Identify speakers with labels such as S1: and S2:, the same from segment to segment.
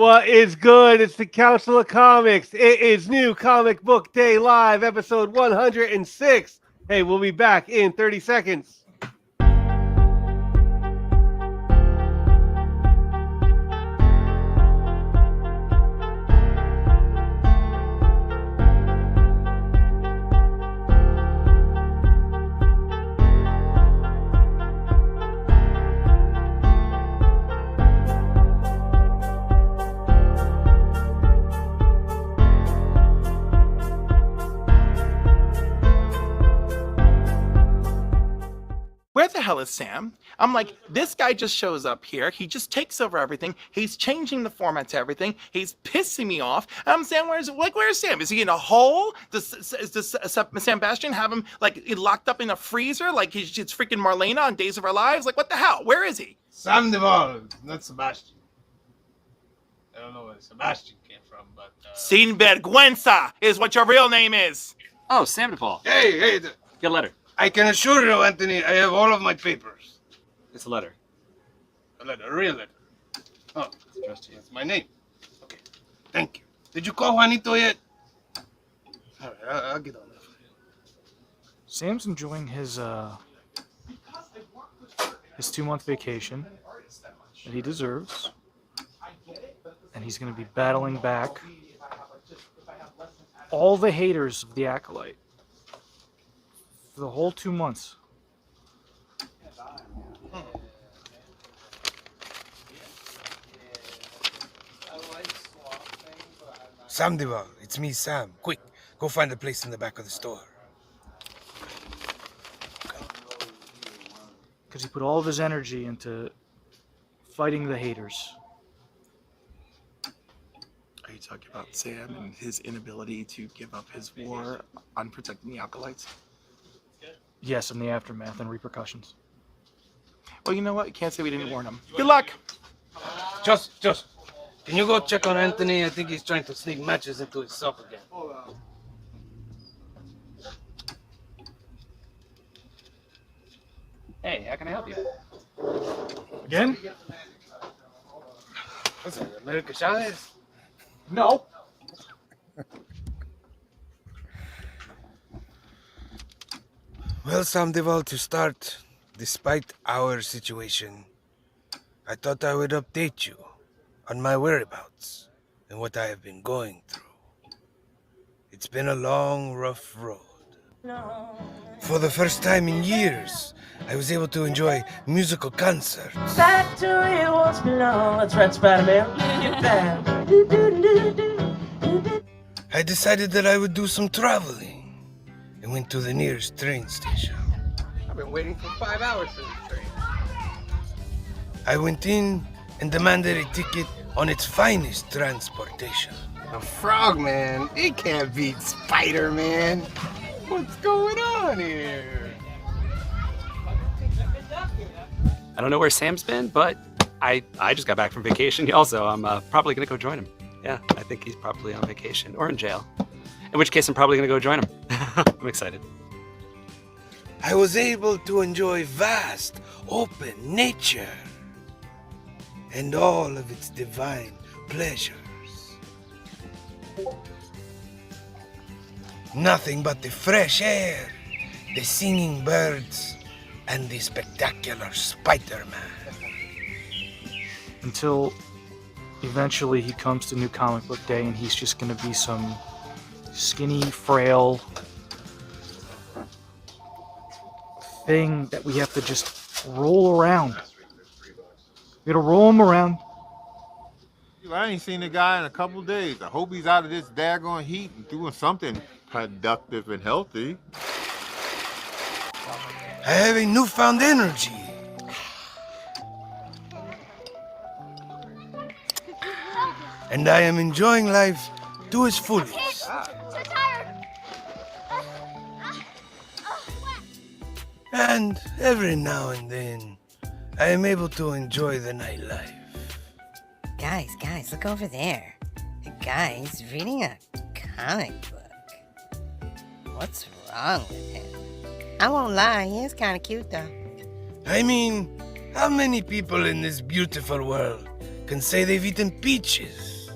S1: What is good? It's the Council of Comics. It is New Comic Book Day Live, episode 106. Hey, we'll be back in 30 seconds.
S2: Where the hell is Sam? I'm like, this guy just shows up here. He just takes over everything. He's changing the format to everything. He's pissing me off. And I'm saying, where's Sam? Is he in a hole? Does Sam Bastian have him like locked up in a freezer? Like it's freaking Marlena on Days of Our Lives? Like what the hell? Where is he?
S3: Sam Duvall, not Sebastian. I don't know where Sebastian came from, but...
S2: Sinvergüenza is what your real name is.
S4: Oh, Sam DePaul.
S3: Hey,
S4: Get a letter.
S3: I can assure you, Anthony, I have all of my papers.
S4: It's a letter.
S3: A letter, a real letter. Oh,
S4: It's addressed to you.
S3: that's my name. Okay, thank you. Did you call Juanito yet? All right, I'll get on that for you.
S5: Sam's enjoying his 2-month vacation that he deserves, and he's going to be battling back all the haters of the Acolyte for the whole 2 months.
S3: Sam Duvall, it's me, Sam. Quick, go find a place in the back of the store.
S5: Because he put all of his energy into fighting the haters.
S2: Are you talking about Sam and his inability to give up his war on protecting the Acolytes?
S5: Yes, and the aftermath and repercussions.
S2: Well, you know what? You can't say we didn't warn him. Good luck.
S3: Just, can you go check on Anthony? I think he's trying to sneak matches into his sock again.
S4: Hey, how can I help you?
S5: Again?
S3: What's that, America Chavez?
S5: No.
S3: Well, Sam Duvall, to start, despite our situation, I thought I would update you on my whereabouts and what I have been going through. It's been a long, rough road. For the first time in years, I was able to enjoy musical concerts.
S6: Back to where it was belong. That's right, Spider-Man. Get down.
S3: I decided that I would do some traveling and went to the nearest train station.
S7: I've been waiting for 5 hours for this train.
S3: I went in and demanded a ticket on its finest transportation.
S7: A frogman? It can't beat Spider-Man. What's going on here?
S4: I don't know where Sam's been, but I just got back from vacation also. I'm probably going to go join him. Yeah, I think he's probably on vacation or in jail. In which case, I'm probably going to go join him. I'm excited.
S3: I was able to enjoy vast, open nature and all of its divine pleasures. Nothing but the fresh air, the singing birds, and the spectacular Spider-Man.
S5: Until eventually he comes to New Comic Book Day and he's just going to be some skinny, frail thing that we have to just roll around. We gotta roll him around.
S8: I ain't seen the guy in a couple days. I hope he's out of this daggone heat and doing something productive and healthy.
S3: I have a newfound energy. And I am enjoying life to its fullest. And every now and then, I am able to enjoy the nightlife.
S9: Guys, look over there. The guy's reading a comic book. What's wrong with him? I won't lie, he is kind of cute though.
S3: I mean, how many people in this beautiful world can say they've eaten peaches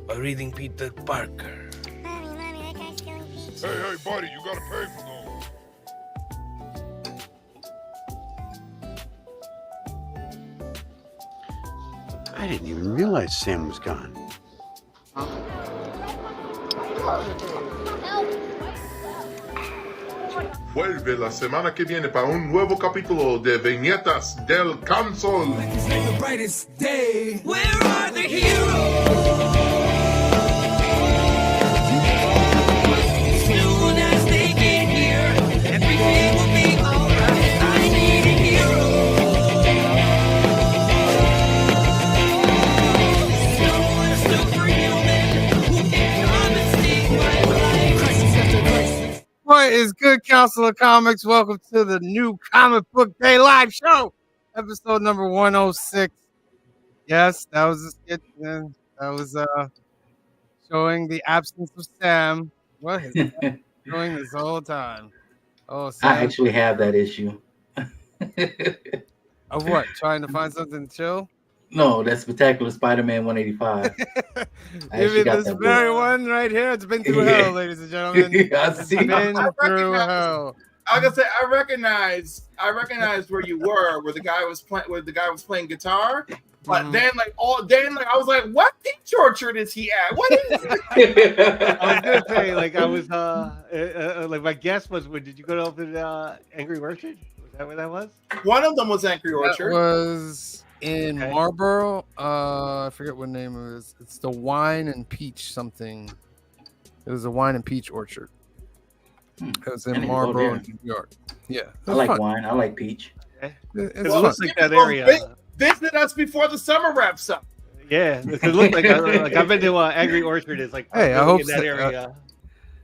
S3: while reading Peter Parker.
S9: Mommy, that guy's stealing peaches.
S10: Hey, buddy, you gotta pay for those.
S11: I didn't even realize Sam was gone.
S10: Vuelve la semana que viene para un nuevo capítulo de Viñetas del Consol.
S12: Where are the heroes? Soon as they get here, everything will be alright. I need a hero. Someone superhuman who can come and save my life. Crisis after crisis.
S3: What is good, Council of Comics? Welcome to the new Comic Book Day live show, episode number 106. Yes, that was a skit. That was showing the absence of Sam. What is that doing this whole time? Oh, Sam.
S13: I actually have that issue.
S3: Of what? Trying to find something to chill?
S13: No, that's Spectacular Spider-Man 185.
S3: Give me this very one right here. It's been through hell, ladies and gentlemen. It's been through hell.
S2: I was gonna say I recognized where you were, where the guy was playing guitar. But then I was like, what peach orchard is he at? What is
S1: I was gonna say, like, I was like, my guess was, did you go to the Angry Orchard? Was that where that was?
S2: One of them was Angry Orchard.
S3: That was in Marlboro. I forget what name it is. It's the Wine and Peach something. It was a Wine and Peach Orchard. It was in Marlboro, New York. Yeah,
S13: I like wine. I like peach.
S1: It looks like that area.
S2: Visit us before the summer wraps up.
S1: Yeah, it looks like I've been to Angry Orchard. Is like,
S3: hey, I hope
S1: in that area.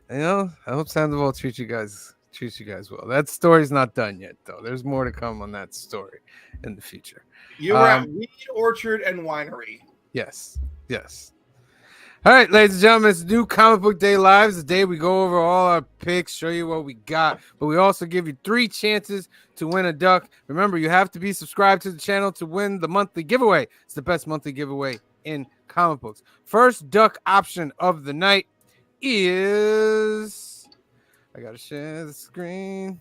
S3: I hope Sandoval treats you guys well. That story's not done yet, though. There's more to come on that story in the future.
S2: You were at Weed Orchard and Winery.
S3: Yes. All right, ladies and gentlemen, it's new Comic Book Day Live. It's the day we go over all our picks, show you what we got, but we also give you 3 chances to win a duck. Remember, you have to be subscribed to the channel to win the monthly giveaway. It's the best monthly giveaway in comic books. First duck option of the night is... I got to share the screen.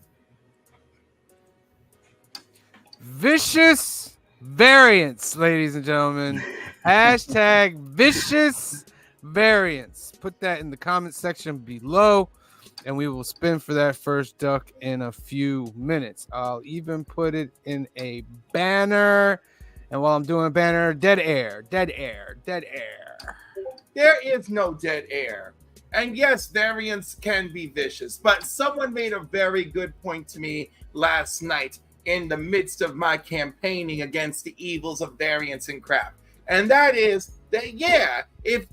S3: Vicious Variants, ladies and gentlemen. Hashtag Vicious Variants. Put that in the comment section below, and we will spin for that first duck in a few minutes. I'll even put it in a banner. And while I'm doing a banner, dead air.
S2: There is no dead air. And yes, variants can be vicious, but someone made a very good point to me last night in the midst of my campaigning against the evils of variants and crap. And that is that, yeah, if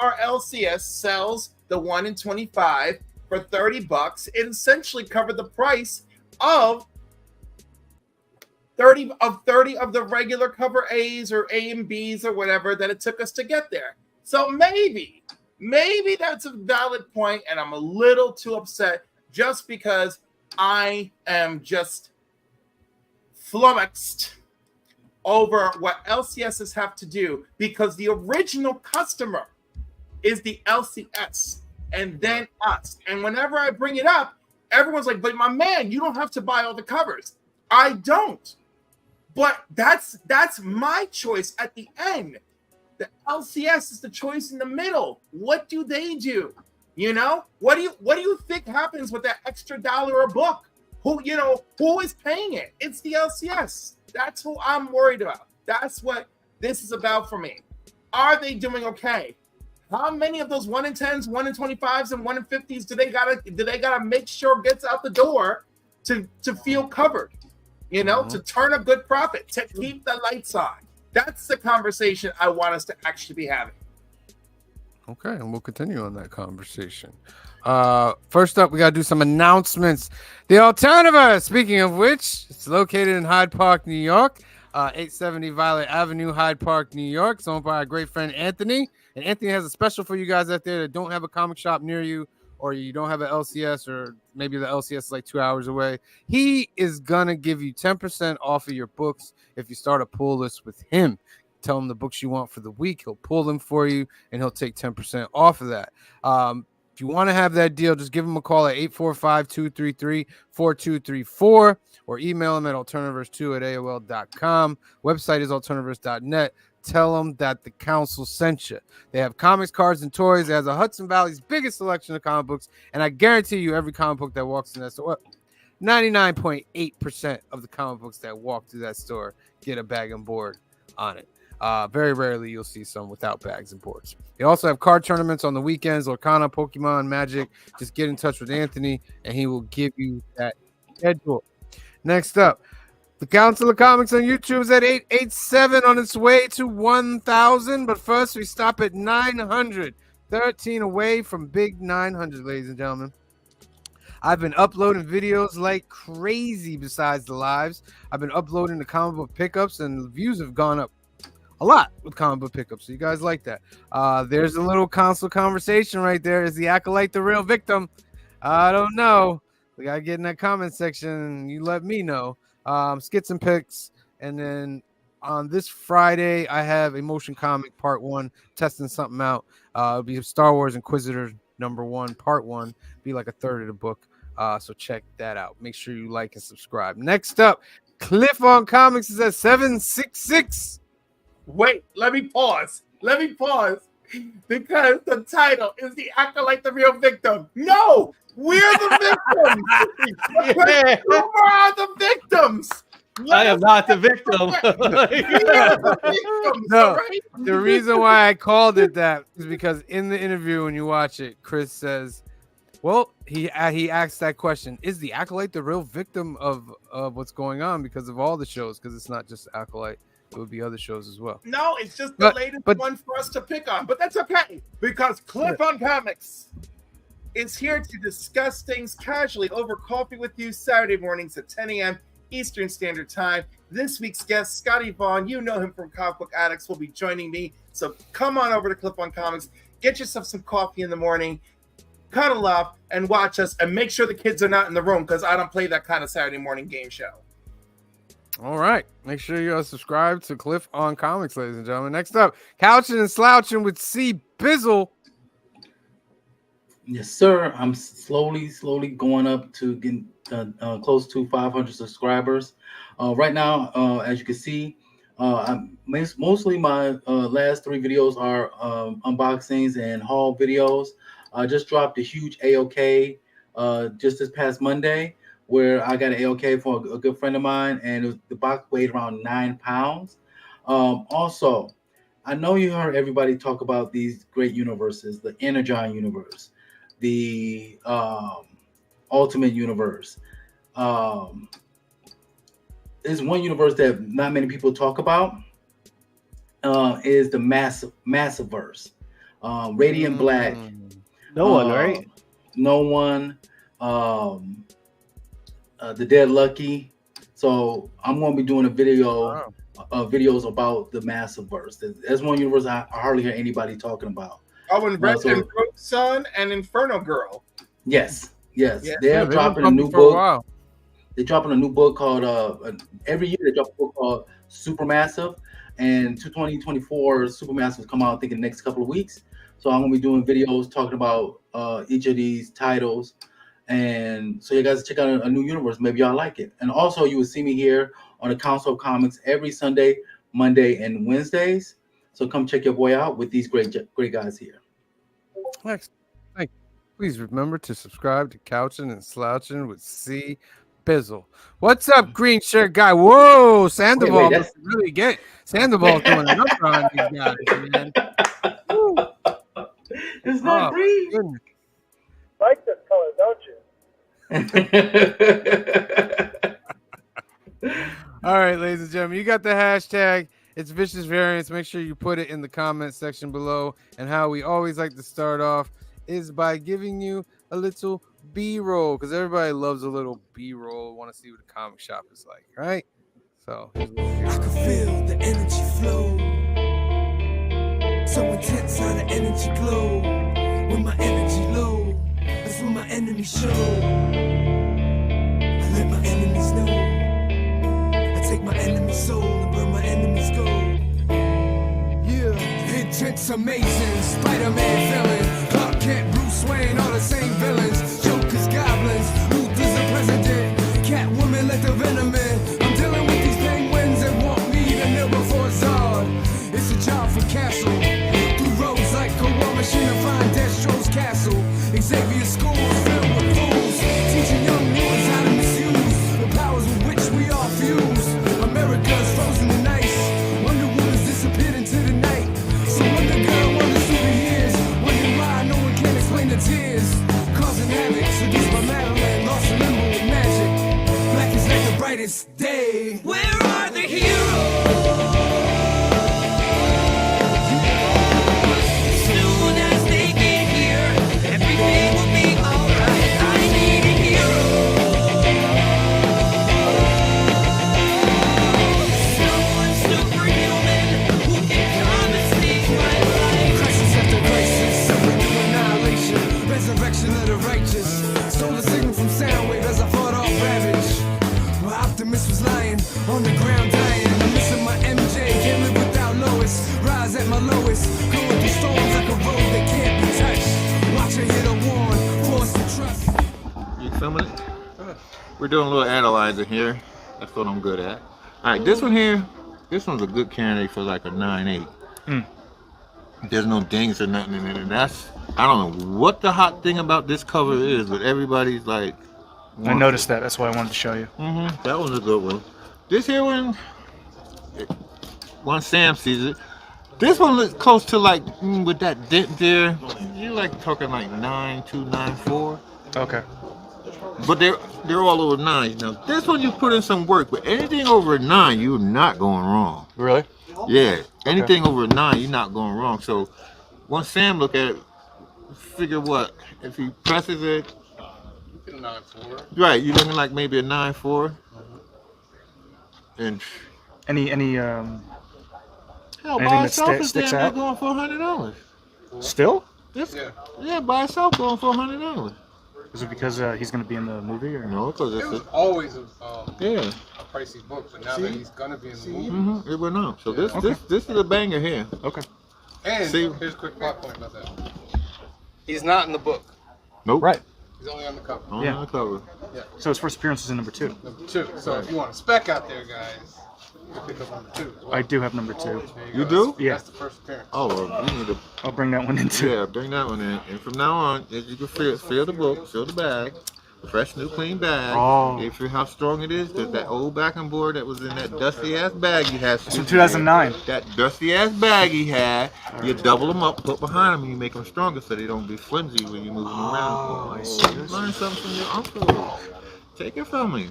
S2: our LCS sells the 1 in 25 for $30, it essentially covered the price of 30 of the regular cover A's or A and B's or whatever that it took us to get there. So maybe that's a valid point, and I'm a little too upset just because I am just flummoxed over what LCSs have to do, because the original customer is the LCS and then us. And whenever I bring it up, everyone's like, but my man, you don't have to buy all the covers. I don't. But that's my choice at the end. The LCS is the choice in the middle. What do they do? You know, what do you think happens with that extra $1 a book? Who is paying it? It's the LCS. That's who I'm worried about. That's what this is about for me. Are they doing okay? How many of those 1 in 10s, 1 in 25s, and 1 in 50s do they gotta make sure gets out the door to feel covered? You know, to turn a good profit, to keep the lights on. That's the conversation I want us to actually be having.
S3: Okay, and we'll continue on that conversation. First up, we got to do some announcements. The Alternative, speaking of which, it's located in Hyde Park, New York, 870 Violet Avenue, Hyde Park, New York. It's owned by our great friend Anthony. And Anthony has a special for you guys out there that don't have a comic shop near you, or you don't have an LCS, or maybe the LCS is like 2 hours away. He is going to give you 10% off of your books if you start a pull list with him. Tell him the books you want for the week. He'll pull them for you, and he'll take 10% off of that. If you want to have that deal, just give him a call at 845-233-4234 or email him at alternaverse2@aol.com. Website is alternaverse.net. Tell them that the council sent you. They have comics, cards, and toys. It has a Hudson Valley's biggest selection of comic books, and I guarantee you every comic book that walks in that store, 99.8% of the comic books that walk through that store get a bag and board on it. Very rarely you'll see some without bags and boards. They also have card tournaments on the weekends, Lorcana, Pokemon, Magic. Just get in touch with Anthony, and he will give you that schedule. Next up, the Council of Comics on YouTube is at 887 on its way to 1,000. But first, we stop at 900. 13 away from big 900, ladies and gentlemen. I've been uploading videos like crazy besides the lives. I've been uploading the comic book pickups, and the views have gone up a lot with comic book pickups. So you guys like that. There's a little console conversation right there. Is the Acolyte the real victim? I don't know. We got to get in that comment section, and you let me know. Skits and picks, and then on this Friday I have a motion comic part 1, testing something out. It'll be Star Wars Inquisitor #1 part 1, be like a third of the book, so check that out. Make sure you like and subscribe. Next up, Cliff on Comics is at 766.
S2: Wait, let me pause because the title is the Acolyte the real victim. No, we're the victims.
S1: Yeah.
S2: We are the victims.
S1: I am not the victim.
S3: No, the reason why I called it that is because in the interview, when you watch it, Chris says, well, he asked that question, is the Acolyte the real victim of what's going on because of all the shows? Because it's not just Acolyte. It would be other shows as well.
S2: No, it's just the latest one for us to pick on. But that's okay, because Cliff on Comics is here to discuss things casually over coffee with you Saturday mornings at 10 a.m. Eastern Standard Time. This week's guest, Scotty Vaughn, you know him from Comic Book Addicts, will be joining me. So come on over to Cliff on Comics, get yourself some coffee in the morning, cuddle up, and watch us, and make sure the kids are not in the room, because I don't play that kind of Saturday morning game show.
S3: All right. Make sure you subscribe to Cliff on Comics, ladies and gentlemen. Next up, Couching and Slouching with C. Bizzle.
S13: Yes, sir. I'm slowly going up to getting close to 500 subscribers. Right now, as you can see, mostly my last 3 videos are unboxings and haul videos. I just dropped a huge AOK just this past Monday, where I got an AOK for a good friend of mine, and the box weighed around 9 pounds. Also, I know you heard everybody talk about these great universes, the Energon universe, the Ultimate universe. There's one universe that not many people talk about, is the Massiverse. Radiant Black.
S1: No one, right?
S13: No one. The Dead Lucky. So I'm going to be doing a video, videos about the Massiverse. That's one universe I hardly hear anybody talking about.
S2: Oh, and Red and Road Sun and Inferno Girl.
S13: Yes.
S2: Yeah,
S13: They're dropping a new book. They're dropping a new book called every year they drop a book called Supermassive, and 2024 Supermassive come out I think in the next couple of weeks. So I'm gonna be doing videos talking about each of these titles, and so you guys check out a new universe. Maybe y'all like it. And also you will see me here on the Council of Comics every Sunday, Monday, and Wednesdays. So come check your boy out with these great guys here.
S3: Next, thank you. Please remember to subscribe to Couching and Slouching with C. Bizzle. What's up, green shirt guy? Whoa, Sandoval must really get Sandoval's doing a number on these guys, man.
S13: It's not green.
S3: Goodness.
S5: Like this color, don't you?
S3: All right, ladies and gentlemen, you got the hashtag. It's Vicious Variants. Make sure you put it in the comment section below. And how we always like to start off is by giving you a little B-roll, because everybody loves a little B-roll. Want to see what the comic shop is like, right? So here's what
S12: I can feel the energy flow. So intense how the energy glow. When my energy low, that's when my enemies show. I let my enemies know. I take my enemy's soul and burn my enemy's gold.
S3: Tent's amazing, Spider-Man villain, Clark Kent, Bruce Wayne, all the same villains. Joker's goblins, Luther's the president, Catwoman let the venom in. I'm dealing with these penguins that want me to kneel before Zod. It's a job for Castle, through roads like a war machine to find Destro's castle. Xavier schools filled with fools, teaching young boys how to misuse the powers with which we all fuse. America's frozen in ice, Wonder Woman's disappeared into the night. So Wonder Girl wonders through the years, wondering why no one can explain the tears. Causing havoc, seduced by Madeline, lost a limbo with magic. Black is like the brightest day. Where are the heroes?
S12: Soon as they get here, everything will be alright. I need a hero. Someone superhuman who can come and save my life.
S3: Crisis after crisis, suffering to annihilation. Resurrection of the righteous. Stole the signal from Soundwave as I fought off Ravage. My optimist was lying, on the ground dying. I'm missing my MJ, can't live without Lois. Rise at my lowest, going through storms like a road that can't be touched. Watch her hit a warn, forced to trust.
S8: You filming it? We're doing a little analyzing here. That's what I'm good at. Alright, this one here, this one's a good candidate for like a 9.8. There's no dings or nothing in it, and that's, I don't know what the hot thing about this cover is, but everybody's like...
S5: I noticed that. That's why I wanted to show you.
S8: That was a good one. This here one, once Sam sees it, this one looks close to like, with that dent there, you're like talking like 9.2, 9.4.
S5: Okay.
S8: But they're all over 9s. Now this one you put in some work, but anything over a 9, you're not going wrong.
S5: Really?
S8: Yeah, anything over a 9, you're not going wrong. So once Sam look at it, figure what, if he presses it,
S7: 9.4.
S8: right, you're looking like maybe a 9.4. And
S5: any
S8: hell,
S5: anything
S8: by
S5: that
S8: itself is
S5: sticks
S8: damn
S5: out?
S8: near going for $100.
S5: Still?
S8: This, yeah, by itself going for $100.
S5: Is it because he's going to be in the movie, or
S8: no? Because
S7: It was always a
S8: pricey
S7: book, but now that he's gonna be in the movie,
S8: it went up. So this is a banger here.
S5: Okay.
S7: and
S8: See-
S7: here's a quick plot point about that. He's not in the book.
S8: Nope.
S5: Right.
S7: He's only on the cover.
S8: Only on the cover.
S7: Yeah.
S5: So his first appearance is in number 2.
S7: Number 2. So if you want a spec out there, guys, you can pick up number 2 as well.
S5: I do have number 2.
S7: There
S8: You
S7: go.
S8: do?
S5: Yeah.
S7: That's the first appearance.
S8: Oh, well, you need to.
S5: I'll bring that one in too.
S8: Yeah, bring that one in. And from now on, as you can feel the book, feel the bag. Fresh, new, clean bag.
S5: Oh.
S8: You feel how strong it is. That old backing board that was in that dusty ass bag you had.
S5: It's from 2009.
S8: That dusty ass bag he had. You double them up, put behind them, and you make them stronger so they don't be flimsy when you move them around.
S5: I see.
S8: Learn something from your uncle. Take it from me.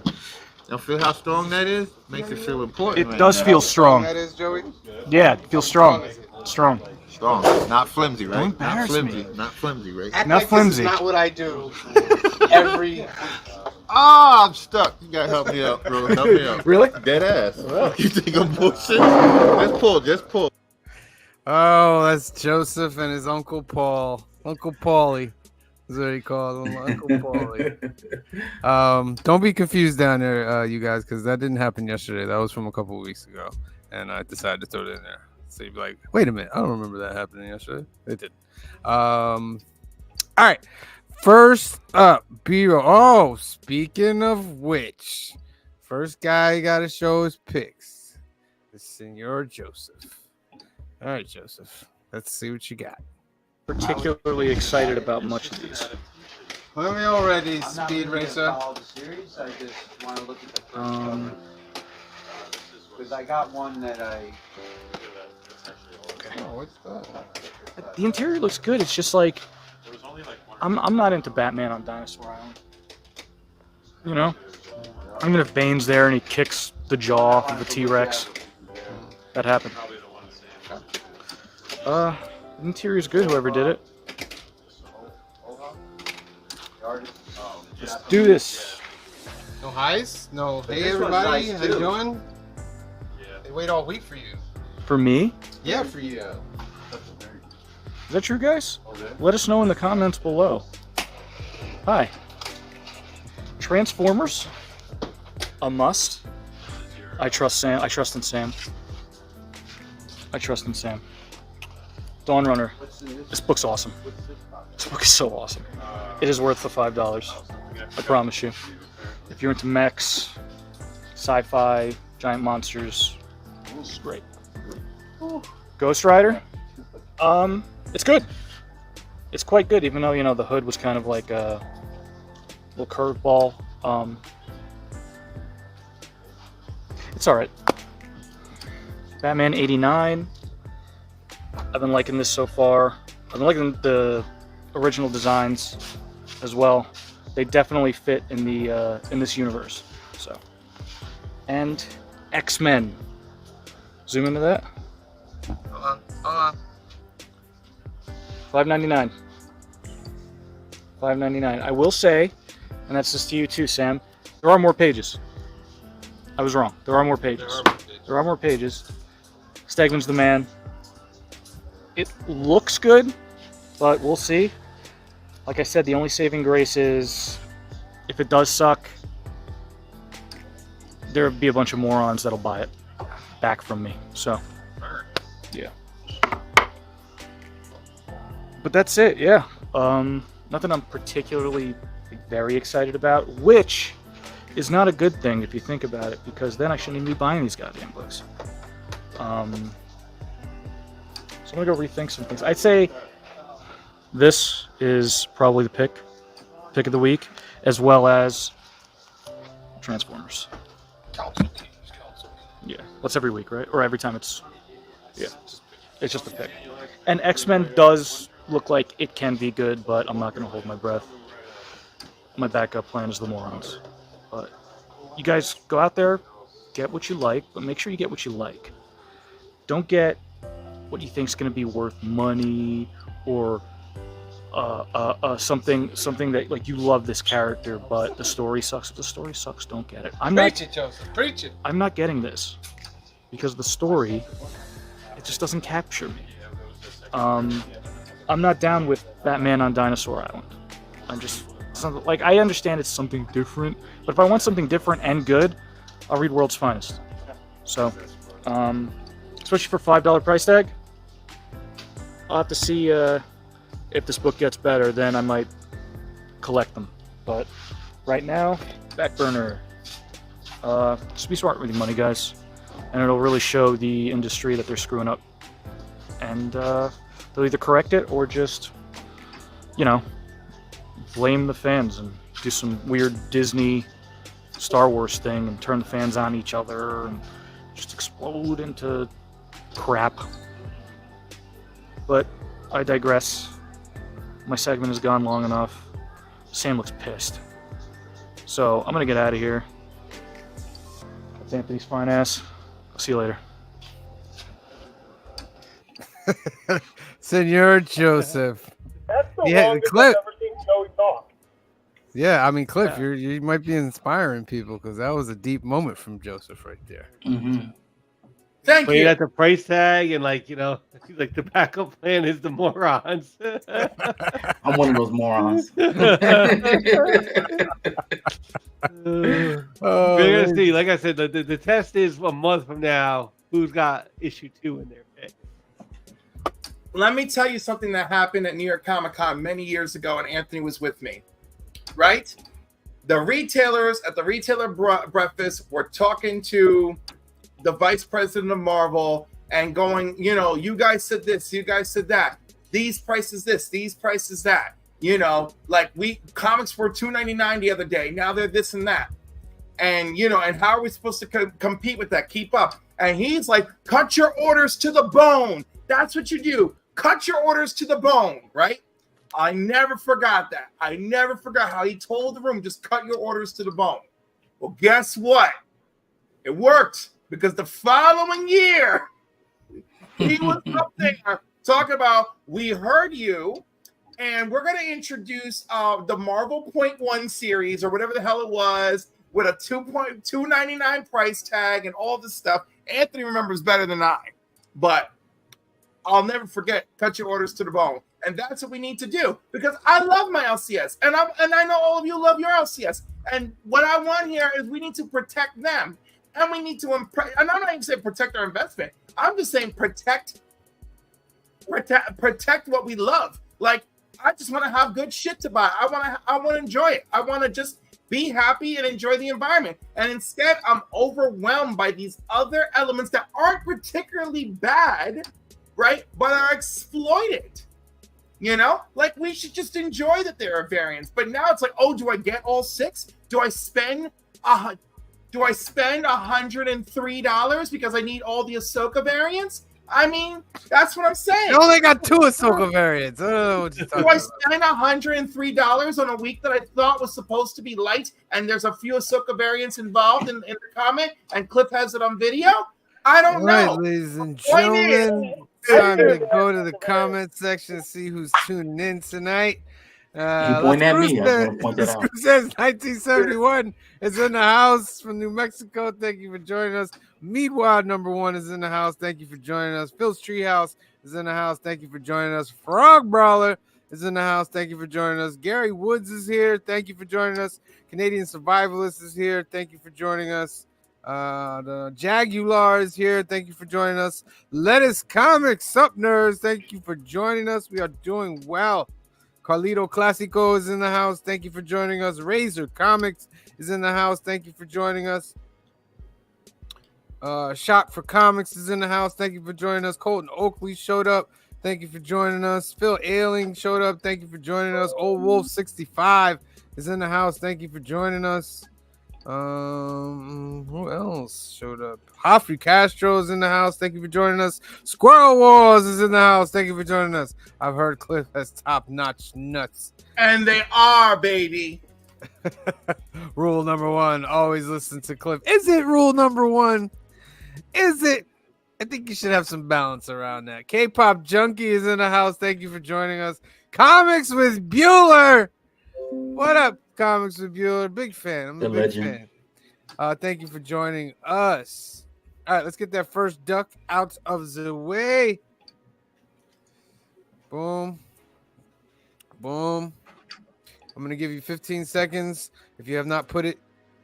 S8: Now feel how strong that is? Makes it feel important.
S5: It
S8: right
S5: does
S8: now.
S5: feel strong.
S7: That is, Joey?
S5: Yeah, it feels strong. Strong.
S8: Strong, not flimsy, right?
S5: Don't
S8: Not
S5: embarrass
S8: flimsy,
S5: me.
S8: not flimsy, right?
S7: Act
S5: Not
S7: like
S5: flimsy.
S7: This is not what I do every.
S8: Ah, I'm stuck. You gotta help me out, bro. Help me out.
S5: Really?
S8: Dead ass. You think I'm bullshit? Just pull.
S14: Oh, that's Joseph and his Uncle Paul. Uncle Paulie is what he calls him. Uncle Paulie. Don't be confused down there, you guys, because that didn't happen yesterday. That was from a couple of weeks ago. And I decided to throw it in there. So you'd be like, wait a minute, I don't remember that happening yesterday. It did. All right. First up, B-roll. Oh, speaking of which, first guy you got to show his picks is Senor Joseph. All right, Joseph. Let's see what you got.
S5: Particularly excited about much of these.
S7: When we all ready, Speed Racer?
S11: Because I got one that I.
S7: Oh, what's that?
S5: The interior looks good. It's just like I'm not into Batman on Dinosaur Island. You know, I'm gonna have Bane's there and he kicks the jaw off of a T-Rex. That happened. The interior's good. Whoever did it. Let's do this.
S7: No highs? No. Hey,
S11: this one's
S7: everybody.
S11: nice,
S7: How you
S11: too.
S7: doing? They wait all week for you.
S5: For me?
S7: Yeah, for you.
S5: Is that true, guys? Let us know in the comments below. Hi. Transformers? A must. I trust Sam. I trust in Sam. I trust in Sam. Dawn Runner. This book's awesome. This book is so awesome. It is worth the $5. I promise you. If you're into mechs, sci-fi, giant monsters, it's great. Ghost Rider. It's good. It's quite good, even though, you know, the hood was kind of like a little curveball. It's all right. Batman 89. I've been liking this so far. I've been liking the original designs as well. They definitely fit in the in this universe. So, and X-Men. Zoom into that.
S3: Hold on.
S5: $5.99. $5.99. I will say, and that's just to you too, Sam. There are more pages. I was wrong. There are more pages. There are more pages. Stegman's the man. It looks good, but we'll see. Like I said, the only saving grace is if it does suck, there'll be a bunch of morons that'll buy it back from me. So, yeah. But that's it, yeah. Nothing I'm particularly very excited about, which is not a good thing if you think about it, because then I shouldn't even be buying these goddamn books. So I'm gonna go rethink some things. I'd say this is probably the pick of the week, as well as Transformers. Yeah, that's every week, right? Or every time it's, yeah, it's just a pick. And X-Men does look like it can be good, but I'm not gonna hold my breath. My backup plan is the morons. But you guys go out there, get what you like, but make sure you get what you like. Don't get what you think is going to be worth money, or something that, like, you love this character, but the story sucks. If the story sucks, don't get it.
S3: Preach it, Joseph. Preach it.
S5: I'm not getting this because the story, it just doesn't capture me. I'm not down with Batman on Dinosaur Island. I'm just something like, I understand it's something different, but if I want something different and good, I'll read World's Finest. So, especially for $5 price tag, I'll have to see if this book gets better. Then I might collect them. But right now, back burner. Just be smart with your money, guys, and it'll really show the industry that they're screwing up. And they'll either correct it or just, you know, blame the fans and do some weird Disney Star Wars thing and turn the fans on each other and just explode into crap. But I digress. My segment has gone long enough. Sam looks pissed. So I'm gonna get out of here. That's Anthony's fine ass. I'll see you later.
S14: Senor Joseph.
S15: That's the
S14: Yeah,
S15: longest
S14: Cliff.
S15: I've ever seen Joey talk.
S14: Yeah, I mean, Cliff, you might be inspiring people, because that was a deep moment from Joseph right there.
S13: Mm-hmm.
S8: Thank
S1: But
S8: you.
S1: you got the price tag, and, like, you know, like, the backup plan is the morons.
S13: I'm one of those morons.
S1: We're gonna see. Like I said, the test is a month from now. Who's got issue 2 in their pick?
S2: Let me tell you something that happened at New York Comic Con many years ago, and Anthony was with me. Right? The retailers at the retailer breakfast were talking to the vice president of Marvel and going, you know, you guys said this, you guys said that. These prices this, these prices that. You know, like, comics were $2.99 the other day. Now they're this and that. And, you know, and how are we supposed to compete with that? Keep up. And he's like, cut your orders to the bone. That's what you do. Cut your orders to the bone, right? I never forgot that. I never forgot how he told the room, just cut your orders to the bone. Well, guess what? It worked, because the following year, he was up there talking about, we heard you, and we're going to introduce the Marvel .1 series, or whatever the hell it was, with a $2.99 price tag and all this stuff. Anthony remembers better than I, but I'll never forget, cut your orders to the bone. And that's what we need to do, because I love my LCS, and I know all of you love your LCS. And what I want here is we need to protect them, and we need to and I'm not even saying protect our investment. I'm just saying protect protect what we love. Like, I just want to have good shit to buy. I want to enjoy it. I want to just be happy and enjoy the environment. And instead, I'm overwhelmed by these other elements that aren't particularly bad, right? But are exploited. You know, like we should just enjoy that there are variants. But now it's like, oh, do I get all 6? Do I spend $103 because I need all the Ahsoka variants? I mean, that's what I'm saying.
S14: You only got 2 Ahsoka variants. I don't know what you're talking
S2: Do I
S14: about.
S2: spend $103 on a week that I thought was supposed to be light, and there's a few Ahsoka variants involved in the comment, and Cliff has it on video? I don't
S14: All right,
S2: know.
S14: ladies and
S2: Point is-
S14: gentlemen, time to go to the comment section and see who's tuning in tonight.
S13: You point at me. I just want to point that out.
S14: Screw says 1971 is in the house from New Mexico. Thank you for joining us. Meanwhile, #1 is in the house. Thank you for joining us. Phil's Treehouse is in the house. Thank you for joining us. Frog Brawler is in the house. Thank you for joining us. Gary Woods is here. Thank you for joining us. Canadian Survivalist is here. Thank you for joining us. The Jagular is here. Thank you for joining us. Lettuce Comics, sup nerds. Thank you for joining us. We are doing well. Carlito Classico is in the house. Thank you for joining us. Razor Comics is in the house. Thank you for joining us. Shot for Comics is in the house. Thank you for joining us. Colton Oakley showed up. Thank you for joining us. Phil Ailing showed up. Thank you for joining us. Old Wolf 65 is in the house. Thank you for joining us. Who else showed up? Hoffrey Castro is in the house. Thank you for joining us. Squirrel Wars is in the house. Thank you for joining us. I've heard Cliff has top-notch nuts.
S2: And they are, baby.
S14: Rule #1, always listen to Cliff. Is it rule #1? Is it? I think you should have some balance around that. K-Pop Junkie is in the house. Thank you for joining us. Comics with Bueller. What up, Comics with Bueller? Big fan. I'm a big fan. Thank you for joining us. All right, let's get that first duck out of the way. Boom. Boom. I'm going to give you 15 seconds if you have not put it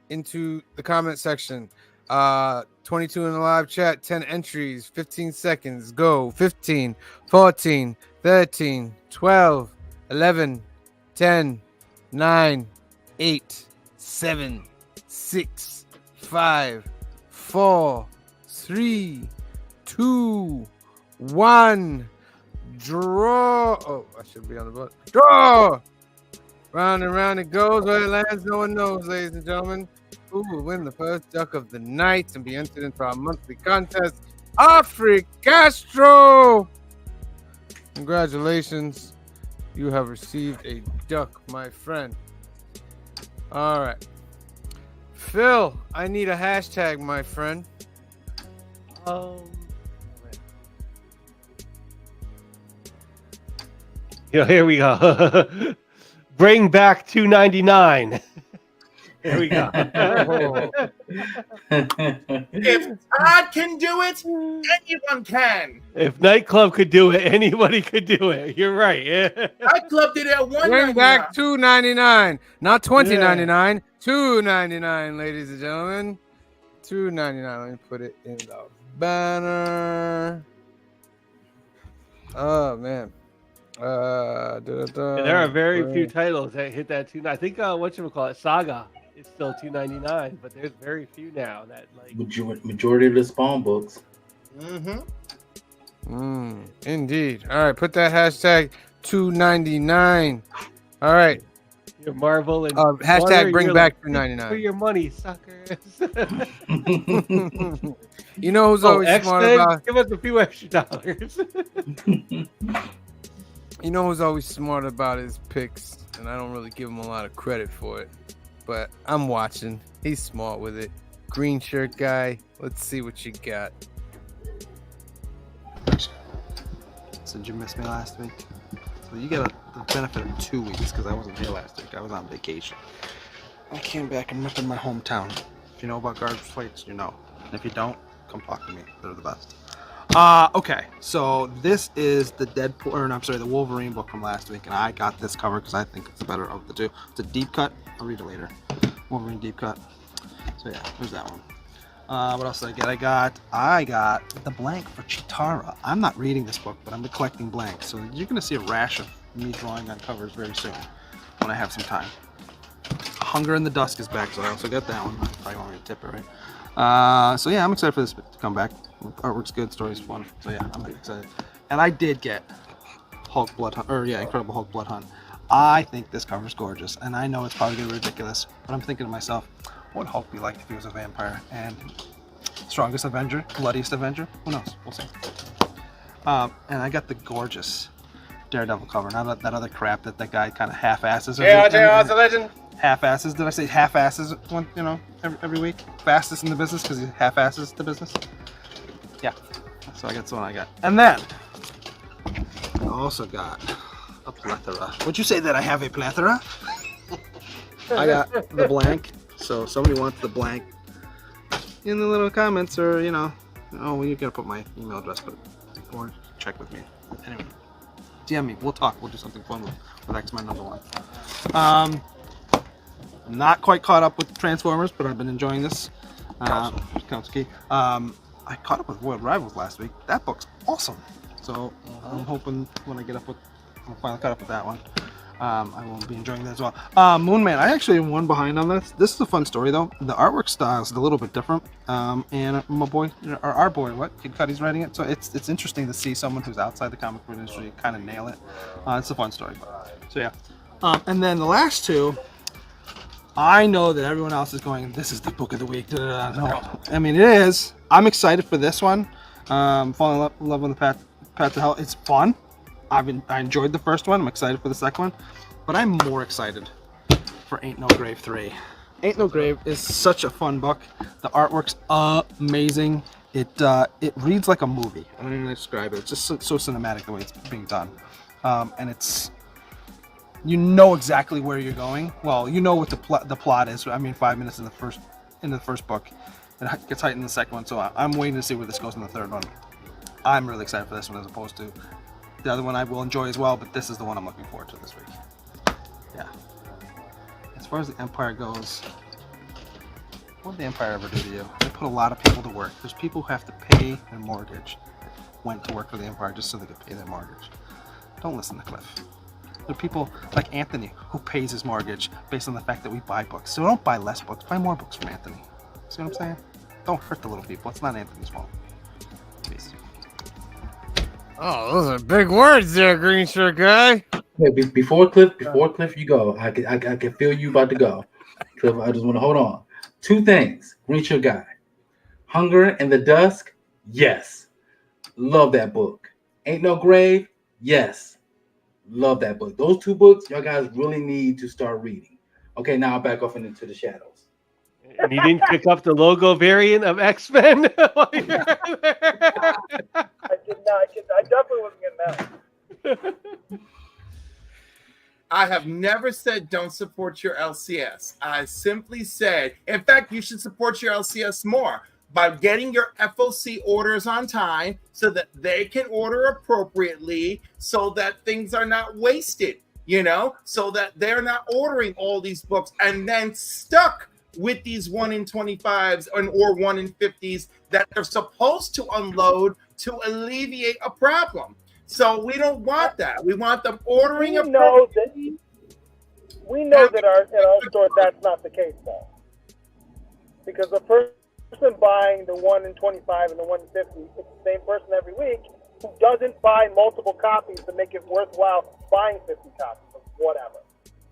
S14: into the comment section. 22 in the live chat, 10 entries, 15 seconds. Go. 15, 14, 13, 12, 11, 10, 9, 8, 7, 6, 5, 4, 3, 2, 1. Draw. Oh, I should be on the button. Draw. Round and round it goes. Where it lands, no one knows, ladies and gentlemen. Who will win the first duck of the night and be entered into our monthly contest? Afri Castro. Congratulations. You have received a duck, my friend. All right. Phil, I need a hashtag, my friend.
S1: Here we go. Bring back 299. Here we go.
S2: If Todd can do it, anyone can.
S1: If Nightclub could do it, anybody could do it. You're right.
S2: Nightclub did it at
S14: Bring back $2.99, not $20.99. $2.99, ladies and gentlemen. $2.99. Let me put it in the banner. Oh man.
S1: There are very few titles that hit that two. I think whatchamacallit, Saga is still $2.99, but there's very few now that like
S13: majority of the Spawn books.
S14: Indeed. All right, put that hashtag $2.99. All right.
S1: Your Marvel and
S14: hashtag bring back $2.99
S1: for your money, suckers.
S14: You know who's always smart about?
S1: Give us a few extra dollars.
S14: You know who's always smart about his picks, and I don't really give him a lot of credit for it, but I'm watching. He's smart with it. Green shirt guy, let's see what you got.
S4: So did you miss me last week? So you get the benefit of 2 weeks because I wasn't here last week. I was on vacation. I came back and ripped in my hometown. If you know about garbage plates, you know. And if you don't, come talk to me. They're the best. Okay, so this is the the Wolverine book from last week, and I got this cover because I think it's the better of the two. It's a deep cut. I'll read it later. Wolverine deep cut. So yeah, there's that one.
S16: What else did I get? I got the blank for Chitara. I'm not reading this book, but I'm collecting blanks. So you're going to see a rash of me drawing on covers very soon when I have some time. Hunger in the Dusk is back, so I also got that one. Probably want me to tip it, right? So yeah, I'm excited for this to come back. Artwork's good, story's fun. So yeah, I'm excited. And I did get Hulk Blood Hunt, or yeah, Incredible Hulk Blood Hunt. I think this cover's gorgeous, and I know it's probably gonna be ridiculous, but I'm thinking to myself, what would Hulk be like if he was a vampire? And strongest Avenger, bloodiest Avenger? Who knows? We'll see. And I got the gorgeous Daredevil cover, not that other crap that guy kind of half-asses.
S7: JR, the legend.
S16: Half-asses. Did I say half-asses? One, every week. Fastest in the business because he half-asses the business. Yeah. So that's the one I got. And then I also got a plethora. Would you say that I have a plethora? I got the blank. So somebody wants the blank in the little comments, or oh, well, you gotta put my email address, but or check with me. Anyway, DM me. We'll talk. We'll do something fun with X-Men #1. I'm not quite caught up with Transformers, but I've been enjoying this. Kowski. I caught up with World Rivals last week. That book's awesome. So I'm hoping when I get up with, I'm finally caught up with that one. I will be enjoying that as well. Moon Man, I actually am one behind on this. This is a fun story though. The artwork style is a little bit different. And my boy, or our boy, Kid Cudi's writing it. So it's interesting to see someone who's outside the comic book industry kind of nail it. It's a fun story. So yeah. And then the last two, I know that everyone else is going, this is the book of the week. No. I mean, it is. I'm excited for this one. Falling in love with the Path to Hell. It's fun. I enjoyed the first one. I'm excited for the second one. But I'm more excited for Ain't No Grave 3. Ain't No Grave is such a fun book. The artwork's amazing. It reads like a movie. I don't even describe it. It's just so cinematic the way it's being done. And it's... You know exactly where you're going. Well, you know what the plot is. I mean, 5 minutes in the first book. It gets heightened in the second one, so I'm waiting to see where this goes in the third one. I'm really excited for this one as opposed to the other one I will enjoy as well, but this is the one I'm looking forward to this week. Yeah. As far as the Empire goes, what did the Empire ever do to you? They put a lot of people to work. There's people who have to pay their mortgage, went to work for the Empire just so they could pay their mortgage. Don't listen to Cliff. There are people like Anthony who pays his mortgage based on the fact that we buy books. So don't buy less books, buy more books from Anthony. See what I'm saying? Don't hurt the little people. It's not Anthony's fault. Peace.
S14: Oh, those are big words there, green shirt guy.
S13: Hey, before Cliff, you go. I can feel you about to go. Cliff, I just want to hold on. Two things. Green shirt guy. Hunger in the Dusk. Yes. Love that book. Ain't No Grave. Yes. Love that book. Those two books, y'all guys really need to start reading. Okay, now I'll back off into the shadows.
S1: And you didn't pick up the logo variant of X-Men? While you're there?
S15: I did not. I definitely wasn't getting that.
S2: I have never said don't support your LCS. I simply said, in fact, you should support your LCS more by getting your FOC orders on time so that they can order appropriately so that things are not wasted, so that they're not ordering all these books and then stuck with these 1 in 25s or 1 in 50s that they're supposed to unload to alleviate a problem. So we don't want that. We want them ordering
S15: We know that at our store that's not the case though, because the person buying the 1 in 25 and the 1 in 50, it's the same person every week who doesn't buy multiple copies to make it worthwhile buying 50 copies or whatever.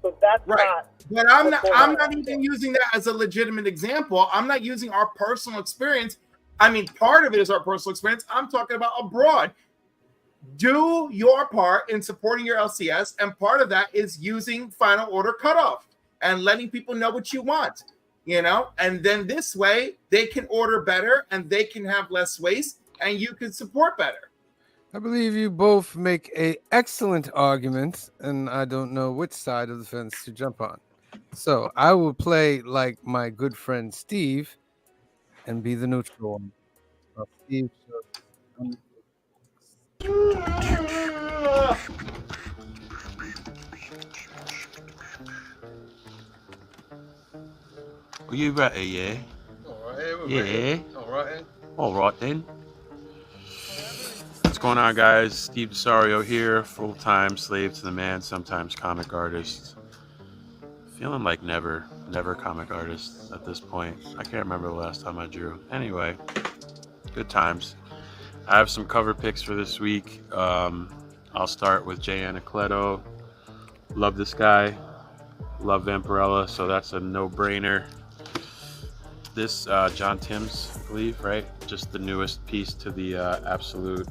S15: So that's
S2: right.
S15: not.
S2: But I'm not even using that as a legitimate example. I'm not using our personal experience. I mean, part of it is our personal experience. I'm talking about abroad. Do your part in supporting your LCS, and part of that is using final order cutoff and letting people know what you want, and then this way they can order better and they can have less waste and you can support better.
S14: I believe you both make an excellent argument, and I don't know which side of the fence to jump on. So I will play like my good friend Steve and be the neutral one. Steve,
S8: Are you ready, yeah?
S3: Alright,
S17: Yeah.
S14: All right.
S17: All right then. What's going on, guys? Steve DeSario here, full-time slave to the man, sometimes comic artist. Feeling like never comic artist at this point. I can't remember the last time I drew. Anyway, good times. I have some cover picks for this week. I'll start with Jay Anacleto. Love this guy. Love Vampirella, so that's a no-brainer. This John Timms, I believe, right? Just the newest piece to the Absolute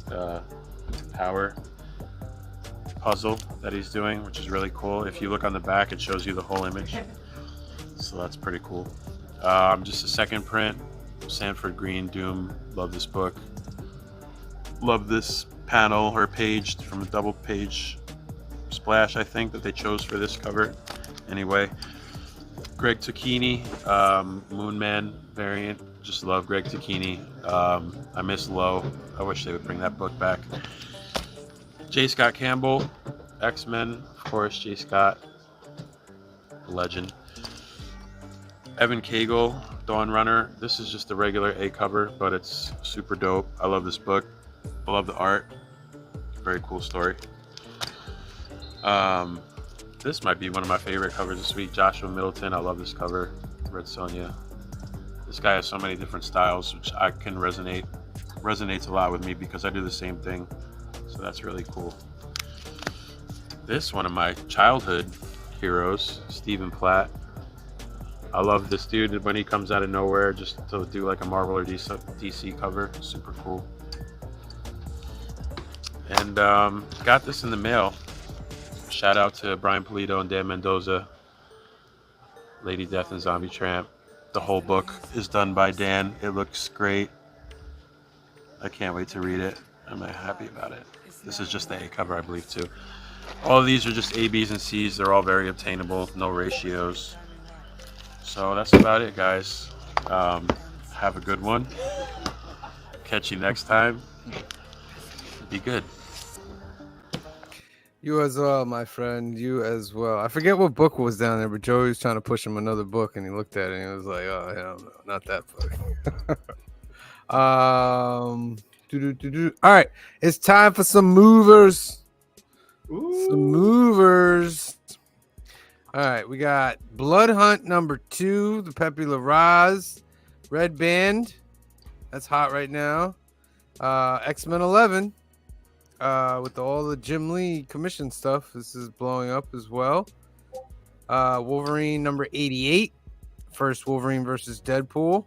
S17: Power puzzle that he's doing, which is really cool. If you look on the back, it shows you the whole image, so that's pretty cool. Just a second print, Sanford Green, Doom. Love this book. Love this panel or page from a double page splash, I think, that they chose for this cover. Anyway, Greg Tocchini, Moonman variant. Just love Greg Tocchini. I miss Low. I wish they would bring that book back. J. Scott Campbell, X-Men, of course. J. Scott, legend. Evan Cagle, Dawn Runner. This is just a regular A cover, but it's super dope. I love this book. I love the art. Very cool story. This might be one of my favorite covers this week. Joshua Middleton. I love this cover. Red Sonja. This guy has so many different styles, which I can resonates a lot with me because I do the same thing. So that's really cool. This one of my childhood heroes, Stephen Platt. I love this dude when he comes out of nowhere just to do like a Marvel or DC cover. Super cool. And got this in the mail. Shout out to Brian Pulido and Dan Mendoza. Lady Death and Zombie Tramp. The whole book is done by Dan. It looks great. I can't wait to read it. I'm happy about it. This is just the A cover, I believe, too. All of these are just A, Bs, and Cs. They're all very obtainable. No ratios. So that's about it, guys. Have a good one. Catch you next time. Be good.
S14: You as well, my friend. You as well. I forget what book was down there, but Joey was trying to push him another book, and he looked at it and he was like, "Oh, hell no, not that book." All right, it's time for some movers. Some movers. All right, we got Blood Hunt #2, the Pepe Larraz Red Band. That's hot right now. X-Men 11. With all the Jim Lee commission stuff, this is blowing up as well. Wolverine #88, first Wolverine versus Deadpool.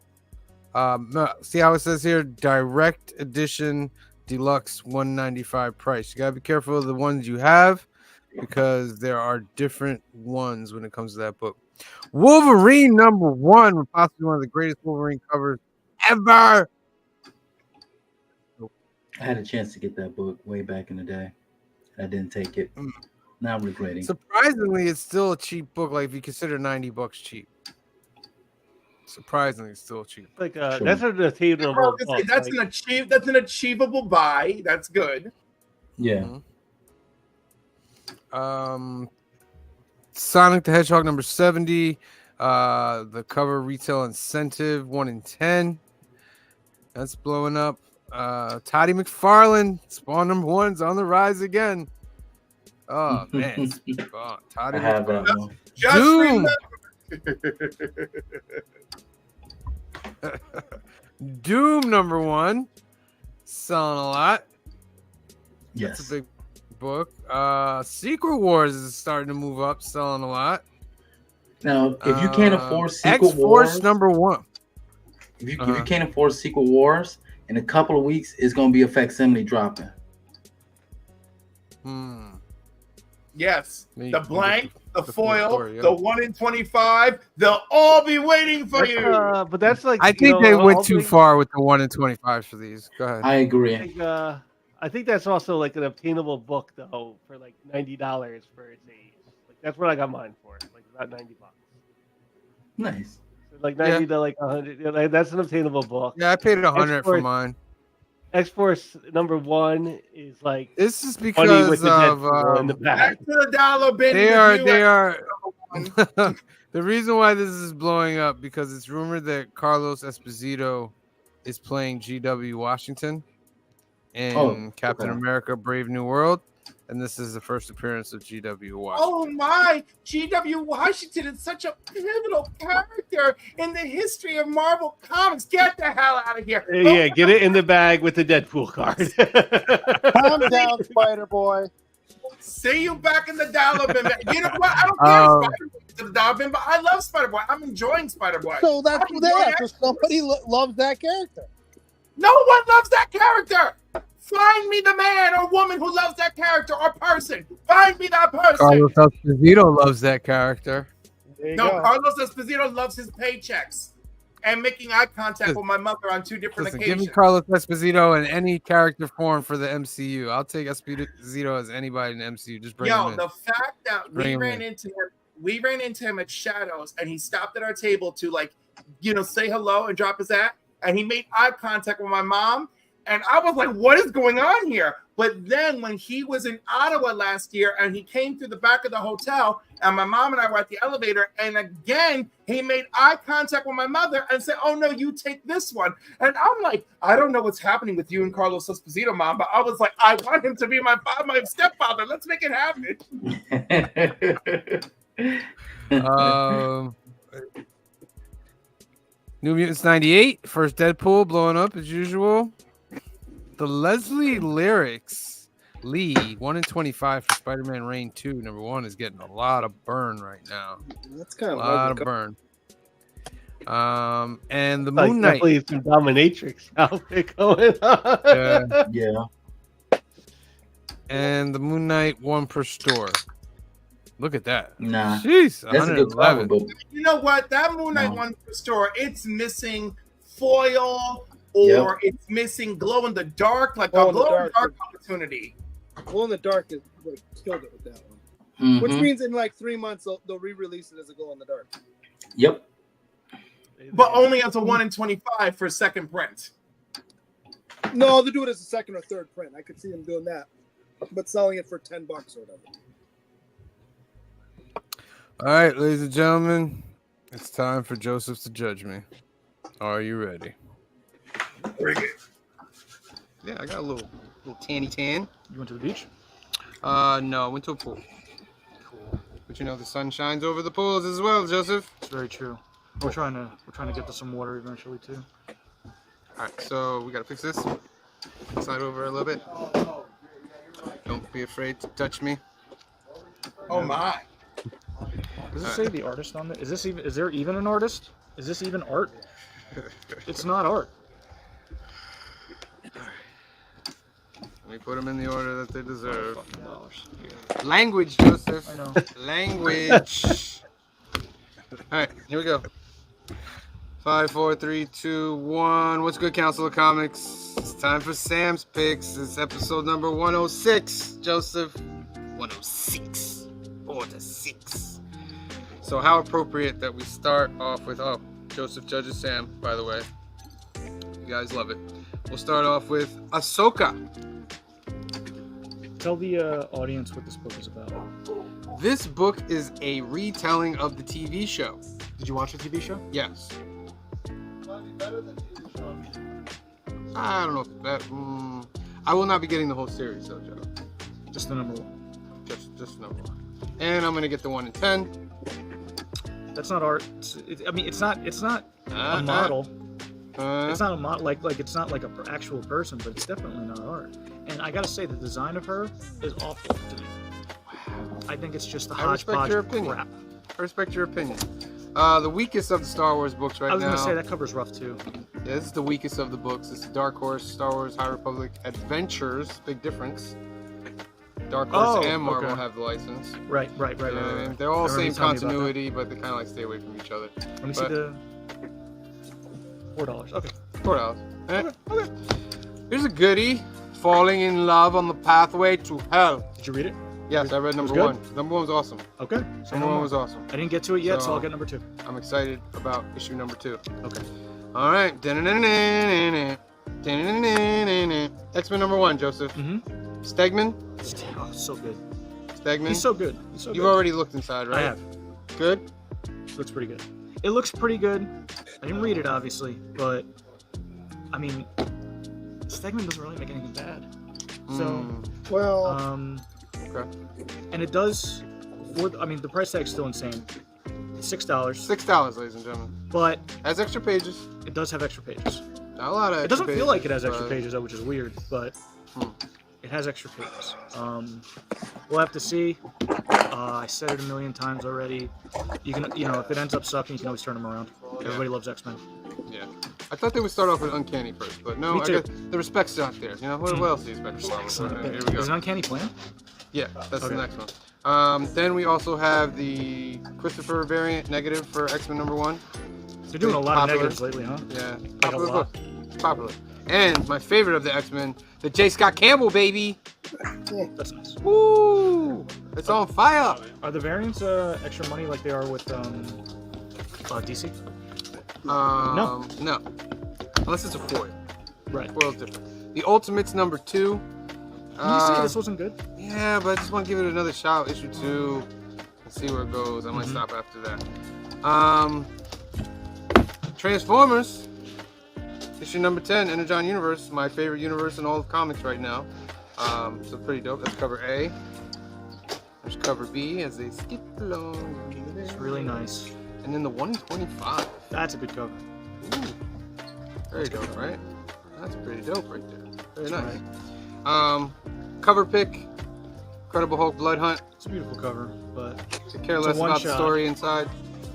S14: See how it says here, direct edition deluxe $195 price. You gotta be careful of the ones you have because there are different ones when it comes to that book. Wolverine #1, possibly one of the greatest Wolverine covers ever.
S13: I had a chance to get that book way back in the day. I didn't take it. Now I'm regretting.
S14: Surprisingly, it's still a cheap book. Like if you consider $90 cheap, surprisingly, it's still cheap.
S1: Like that's an attainable
S2: Bro,
S1: book.
S2: that's
S1: like,
S2: that's an achievable buy. That's good.
S13: Yeah.
S14: Sonic the Hedgehog #70. The cover retail incentive 1 in 10. That's blowing up. Toddy McFarlane, Spawn #1's on the rise again. Oh man, Spawn. Toddy
S13: I have that
S14: McFarlane.
S13: one.
S14: Doom #1, selling a lot.
S13: Yes,
S14: that's a big book. Secret Wars is starting to move up, selling a lot.
S13: Now, if you can't afford Secret
S14: X-Force
S13: Wars,
S14: #1.
S13: if you can't afford Secret Wars, in a couple of weeks, it's going to be a facsimile dropping.
S2: Yes, the blank, the foil,
S14: story, yeah.
S2: the 1 in 25, they'll all be waiting for you.
S1: But that's like
S14: I think they went too far with the 1 in 25 for these. Go ahead.
S13: I agree.
S1: Like, I think that's also like an obtainable book though for like $90 for its age. Like that's what I got mine for, like about $90.
S13: Nice.
S1: So like 90 to like 100. You know, like, that's an obtainable book.
S14: Yeah, I paid 100 for
S1: X-Force-
S14: mine.
S1: X-Force #1 is like
S14: This is
S1: funny
S14: because
S1: with the
S14: of
S1: Deadpool in the back.
S2: Back to the dollar bin.
S14: they
S2: with
S14: are
S2: you
S14: they
S2: at
S14: are The reason why this is blowing up because it's rumored that Carlos Esposito is playing GW Washington in Captain America: Brave New World, and this is the first appearance of GW Washington.
S2: Oh my! G.W. Washington is such a pivotal character in the history of Marvel Comics. Get the hell out of here!
S1: Yeah, get it in the bag with the Deadpool card.
S15: Calm down, Spider Boy.
S2: See you back in the dial-up. You know what? I don't care if Spider-Boy is in the dial-up, but I love Spider-Boy. I'm enjoying Spider-Boy.
S15: So that's what they are. So somebody loves that character.
S2: No one loves that character. Find me the man or woman who loves that character or person. Find me that person.
S14: Carlos Esposito loves that character.
S2: No, Carlos Esposito loves his paychecks and making eye contact with my mother on 2 different
S14: Listen,
S2: occasions.
S14: give me Carlos Esposito in any character form for the MCU. I'll take Esposito as anybody in the MCU. Just bring him in.
S2: The fact that
S14: Bring
S2: we
S14: him
S2: ran into him at Shadows and he stopped at our table to say hello and drop his hat, and he made eye contact with my mom. And I was like, what is going on here? But then when he was in Ottawa last year and he came through the back of the hotel and my mom and I were at the elevator, and again, he made eye contact with my mother and said, oh, no, you take this one. And I'm like, I don't know what's happening with you and Carlos Esposito, Mom, but I was like, I want him to be my stepfather. Let's make it happen.
S14: New Mutants 98, first Deadpool blowing up as usual. The Leslie Lyrics Lee 1 in 25 for Spider-Man Reign 2 #1 is getting a lot of burn right now.
S15: That's kind of
S14: a lot of burn. And the Moon Knight.
S1: Definitely some dominatrix outfit going on.
S13: Yeah.
S14: And the Moon Knight 1 per store. Look at that.
S13: Nah.
S14: Jeez,
S13: That's a good comic book.
S2: You know what? That Moon Knight one store, it's missing foil or it's missing glow in the dark, like a glow in the dark opportunity.
S15: Glow in the dark is what killed it with that one.
S13: Mhm.
S15: Which means in like 3 months they'll re-release it as a glow in the dark.
S13: Yep.
S2: But only as a 1 in 25 for second print.
S15: No, they'll do it as a second or third print. I could see them doing that, but selling it for $10 or whatever.
S14: All right, ladies and gentlemen, it's time for Joseph to judge me. Are you ready?
S2: Bring it.
S3: Yeah, I got a little tanny tan.
S5: You went to the beach?
S14: No, I went to a pool.
S5: Cool.
S14: But you know the sun shines over the pools as well, Joseph.
S5: It's very true. We're trying to get to some water eventually too.
S14: All right, so we gotta fix this. Slide over a little bit. Don't be afraid to touch me.
S2: Oh my!
S5: Does it say the artist on it? Is there even an artist? Is this even art? It's not art.
S14: Let me put them in the order that they deserve. Language, Joseph.
S5: I know.
S14: Language. All right, here we go. 5, 4, 3, 2, 1. What's good, Council of Comics? It's time for Sam's Picks. It's episode number 106, Joseph. 106. Order 6. So how appropriate that we start off with... Oh, Joseph judges Sam, by the way. You guys love it. We'll start off with Ahsoka.
S5: Tell the audience what this book is about.
S14: This book is a retelling of the TV show.
S5: Did you watch the TV show?
S14: Yes. I don't know if that... I will not be getting the whole series, though, Joe.
S5: Just the number 1.
S14: Just number 1. And I'm going to get the 1 in 10.
S5: That's not art. It's not a model. It's not a model. Like it's not like an actual person, but it's definitely not art. And I gotta say, the design of her is awful to me. I think it's just a hodgepodge of crap.
S14: I respect your opinion. The weakest of the Star Wars books right now.
S5: I was gonna say that cover's rough too.
S14: Yeah, this is the weakest of the books. It's Dark Horse, Star Wars, High Republic Adventures. Big difference. Dark Horse and Marvel have the license.
S5: Right.
S14: They're all same continuity, but they kind of like stay away from each other.
S5: Let me see the $4. Okay.
S14: $4. Okay. Here's a goodie. Falling in Love on the Pathway to Hell.
S5: Did you read it?
S14: Yes, I read number 1. Number 1 was awesome.
S5: Okay.
S14: Number 1 was awesome.
S5: I didn't get to it yet, so I'll get number 2.
S14: I'm excited about issue number 2.
S5: Okay.
S14: All right. X-Men number 1, Joseph. Stegman.
S5: Oh, so good.
S14: Stegman.
S5: He's so good.
S14: You've already looked inside, right?
S5: I have.
S14: Good?
S5: looks pretty good. It looks pretty good. I didn't read it obviously, but I mean, Stegman doesn't really make anything bad. So,
S14: okay.
S5: And it does. I mean, the price tag's still insane. $6.
S14: $6, ladies and gentlemen.
S5: But
S14: has extra pages.
S5: It does have extra pages.
S14: Not a lot of.
S5: It doesn't
S14: extra
S5: feel like it has
S14: pages,
S5: extra
S14: but-
S5: pages though, which is weird, but it has extra pages. We'll have to see. I said it a million times already. You can, if it ends up sucking, you can always turn them around. Everybody loves X-Men.
S14: Yeah. I thought they would start off with Uncanny first, but no,
S5: Me
S14: I
S5: too.
S14: guess the respect's not there. What else do you expect from Marvel? Here we go.
S5: Is it Uncanny Plan?
S14: Yeah, that's
S5: Okay.
S14: the next one. Then we also have the Christopher variant negative for X-Men #1.
S5: They're doing a lot
S14: Popular.
S5: of negatives lately, huh?
S14: Yeah,
S5: Like a
S14: popular
S5: lot.
S14: book. It's popular. And my favorite of the X-Men, the J. Scott Campbell baby.
S5: That's nice.
S14: Woo! It's on fire.
S5: Are the variants extra money like they are with DC?
S14: No. Unless it's a foil.
S5: Right.
S14: Foil's different. The Ultimates #2.
S5: Did you say this wasn't good?
S14: Yeah, but I just want to give it another shot. Issue 2. Let's see where it goes. I might stop after that. Transformers. Issue #10, Energon Universe. My favorite universe in all of comics right now. So pretty dope. That's cover A. There's cover B as they skip along.
S5: It's really nice.
S14: And then the 125.
S5: That's a good cover.
S14: Ooh. Very dope, right? That's pretty dope right there. Very
S5: That's
S14: nice. Cover pick. Incredible Hulk Blood Hunt.
S5: It's a beautiful cover, but
S14: I care
S5: it's a
S14: less about the
S5: one-shot.
S14: story inside.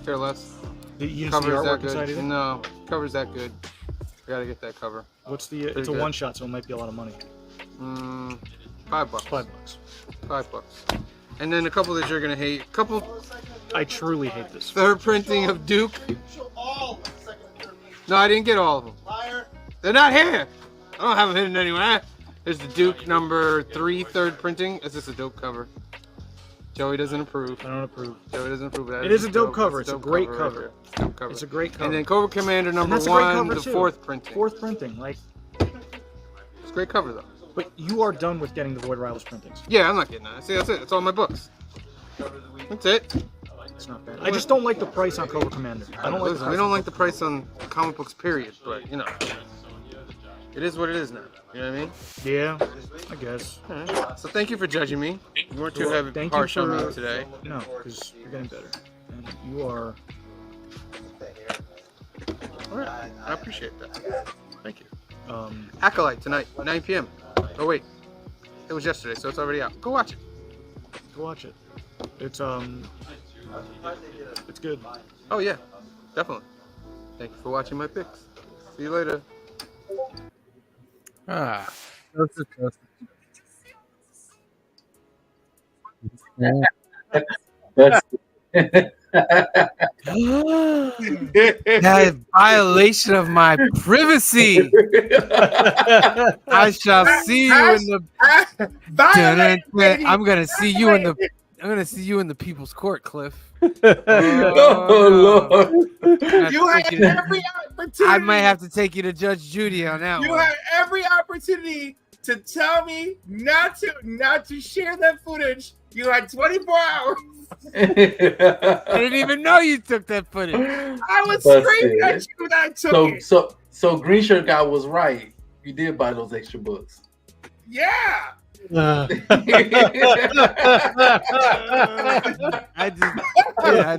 S14: Care less.
S5: You didn't see the
S14: Cover's that
S5: artwork
S14: good.
S5: inside either?
S14: No, cover's that good. Gotta get that cover.
S5: What's the?
S14: Pretty
S5: It's a
S14: good.
S5: one shot, so it might be a lot of money.
S14: $5.
S5: $5.
S14: $5. And then a couple that you're gonna hate. A couple.
S5: I truly hate this.
S14: Third printing of Duke. No, I didn't get all of them. They're not here. I don't have them hidden anywhere. There's the Duke #3 third printing. Is this a dope cover? Joey doesn't approve.
S5: I don't approve.
S14: Joey doesn't approve of that.
S5: It is a dope cover. It's a
S14: dope
S5: great
S14: right
S5: cover.
S14: there. It's a dope cover.
S5: It's a great cover.
S14: And then Cobra Commander
S5: And that's a great
S14: #1,
S5: cover,
S14: the
S5: too.
S14: fourth printing.
S5: Fourth printing, like.
S14: It's a great cover though.
S5: But you are done with getting the Void Rivals printings.
S14: Yeah, I'm not getting that. See, that's it. That's all my books. That's it.
S5: It's not bad. I just don't like the price on Cobra Commander. I don't like.
S14: Listen, we don't like the price on comic books, period. But it is what it is now. You know what I mean?
S5: Yeah, I guess.
S14: Alright. So thank you for judging me. You weren't too heavy,
S5: Thank
S14: harsh
S5: you
S14: on
S5: for
S14: me today.
S5: No, because you're getting better, and you are.
S14: All right, I appreciate that. Thank you.
S5: Um,
S14: Acolyte tonight, 9 p.m. Oh wait, it was yesterday, so it's already out. Go watch it.
S5: Go watch it. It's good.
S14: Oh yeah, definitely. Thank you for watching my picks. See you later.
S18: Coast to coast.
S13: That's
S18: That is violation of my privacy. I shall see you in the. I'm gonna see you in the. I'm gonna see you in the people's court, Cliff.
S13: Oh, Lord.
S7: You had every opportunity.
S18: I might have to take you to Judge Judy on that
S7: You
S18: one.
S7: had every opportunity to tell me not to share that footage. You had 24 hours.
S18: I didn't even know you took that footage.
S7: I was
S13: Busted.
S7: screaming at you that I took it.
S13: So Green Shirt guy was right. You did buy those extra books.
S7: Yeah.
S14: I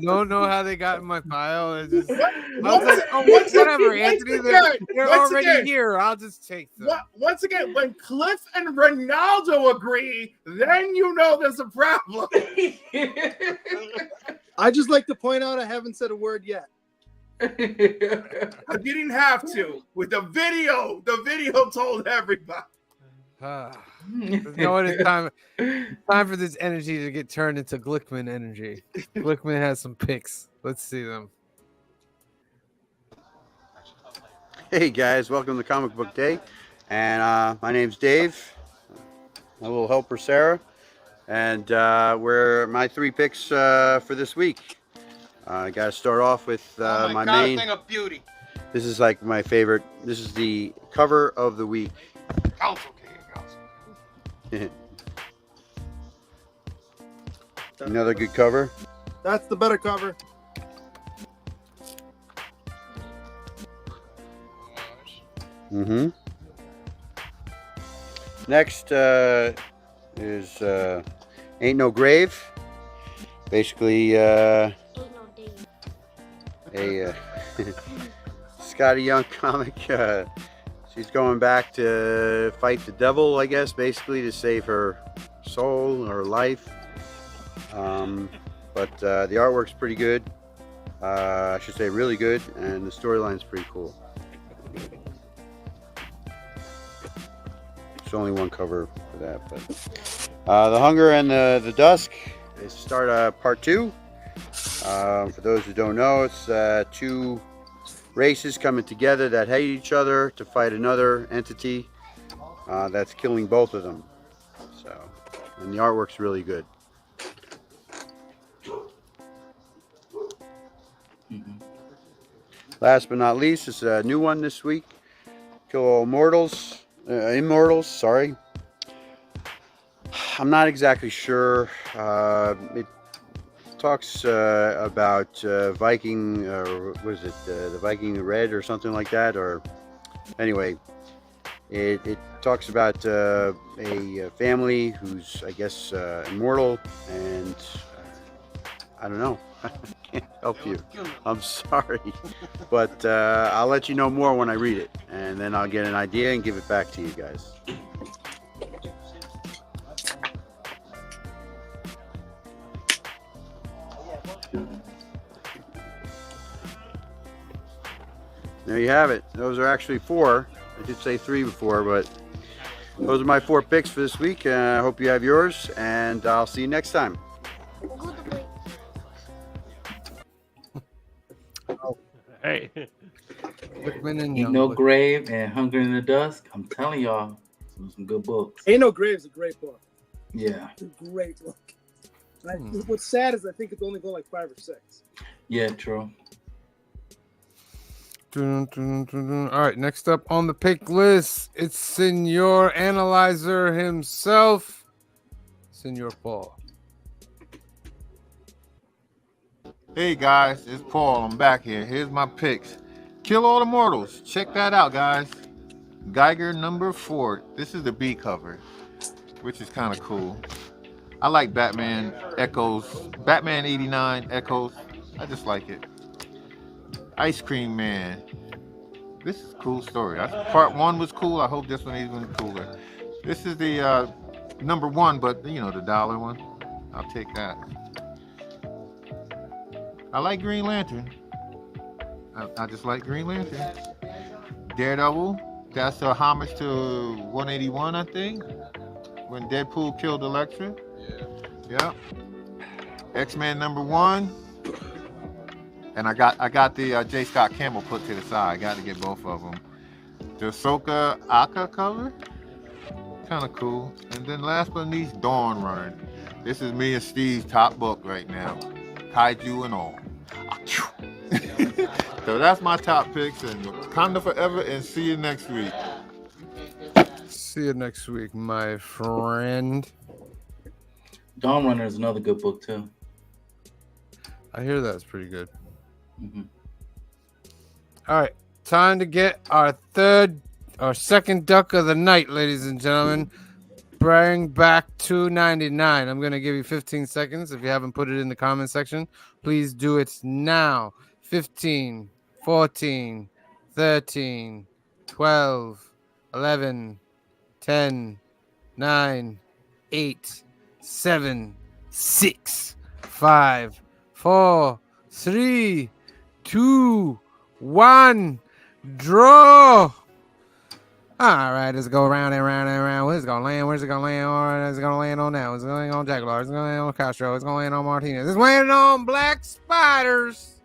S14: don't know how they got in my file. I was like, oh,
S7: once
S14: whatever,
S7: again-
S14: Anthony.
S7: once
S14: They're
S7: again-
S14: already here. I'll just take them.
S7: Once again, when Cliff and Ronaldo agree, then you know there's a problem.
S19: I just like to point out I haven't said a word yet.
S7: I didn't have to. With the video told everybody.
S14: You know what? It's time for this energy to get turned into Glickman energy. Glickman has some picks. Let's see them.
S11: Hey guys, welcome to Comic Book Day, and my name's Dave. My little helper Sarah, and we're my 3 picks for this week. I got to start off with my
S14: God,
S11: main.
S14: thing of beauty.
S11: This is like my favorite. This is the cover of the week.
S19: Council.
S11: Another good cover.
S19: That's the better cover.
S11: Mm-hmm. Next is Ain't No Grave. Basically, a Scotty Young comic. She's going back to fight the devil, I guess, basically to save her soul, her life. But the artwork's pretty good. I should say really good, and the storyline's pretty cool. There's only one cover for that, but The Hunger and the Dusk. They start part 2. For those who don't know, it's 2 races coming together that hate each other to fight another entity that's killing both of them. So, and the artwork's really good. Last but not least, it's a new one this week. Kill All Immortals, sorry. I'm not exactly sure. It talks about Viking, was it the Viking Red or something like that? Or anyway, it talks about a family who's, I guess, immortal, and I don't know. I can't help you. I'm sorry, but I'll let you know more when I read it, and then I'll get an idea and give it back to you guys. There you have it. Those are actually 4. I did say 3 before, but those are my 4 picks for this week. I hope you have yours, and I'll see you next time.
S1: Hey.
S13: Ain't No Grave and Hunger in the Dusk. I'm telling y'all, some good books.
S19: Ain't No Grave is a great book.
S13: Yeah.
S19: It's a great book. What's sad is I think it's only going like 5 or 6.
S13: Yeah, true.
S14: All right, next up on the pick list, it's Senor Analyzer himself, Senor Paul.
S8: Hey guys, it's Paul. I'm back here. Here's my picks. Kill All Immortals. Check that out, guys. Geiger number 4. This is the B cover, which is kind of cool. I like Batman Echoes. Batman 89 Echoes. I just like it. Ice Cream Man. This is a cool story. Part 1 was cool. I hope this one is even cooler. This is the number 1, but you know, the dollar one. I'll take that. I like Green Lantern. I just like Green Lantern. Daredevil. That's a homage to 181, I think, when Deadpool killed Elektra. Yeah. X-Men number 1. And I got the J. Scott Campbell put to the side. I got to get both of them. The Ahsoka Aka cover, kind of cool. And then last but not least, Dawn Runner. This is me and Steve's top book right now, kaiju and all. So that's my top picks, and Wakanda forever. And see you next week.
S14: See you next week, my friend.
S13: Dawn Runner is another good book too.
S14: I hear that's pretty good. All right, time to get our second duck of the night, ladies and gentlemen. Bring back $2.99. I'm going to give you 15 seconds. If you haven't put it in the comment section, please do it now. 15, 14, 13, 12, 11, 10, 9, 8, 7, 6, 5, 4, 3, 2, 1, draw. All right, let's go around and around and around. Where's it gonna land? Where's it gonna land? All right, it's gonna land on now. It's gonna land on Jaguar. It's gonna land on Castro. It's gonna land on Martinez. It's landing on Black Spiders.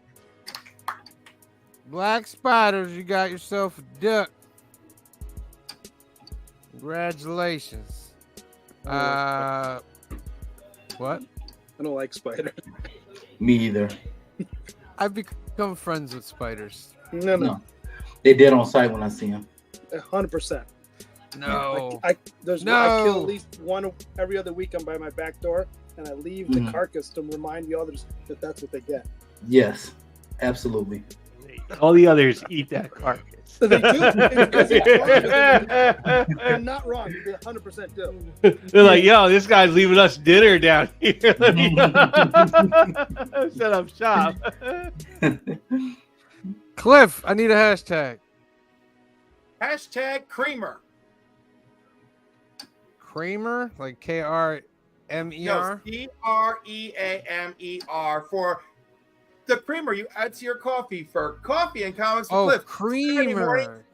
S14: Black Spiders, you got yourself a duck. Congratulations. What?
S19: I don't like spiders.
S13: Me either.
S14: I've become friends with spiders.
S19: No.
S13: They dead on sight when I see them.
S19: 100%.
S14: No.
S19: I kill at least one every other week. I'm by my back door, and I leave the carcass to remind the others that that's what they get.
S13: Yes, absolutely.
S1: All the others eat that carcass.
S19: They do. It's 'cause it's they're not wrong. They 100% do.
S1: They're like, yo, this guy's leaving us dinner down here. Let me set up shop.
S14: Cliff, I need a hashtag.
S2: Hashtag creamer.
S14: Kramer, like KRMER.
S2: No, CREAMER for the creamer you add to your coffee for coffee and comics with
S14: Oh,
S2: Cliff.
S14: creamer.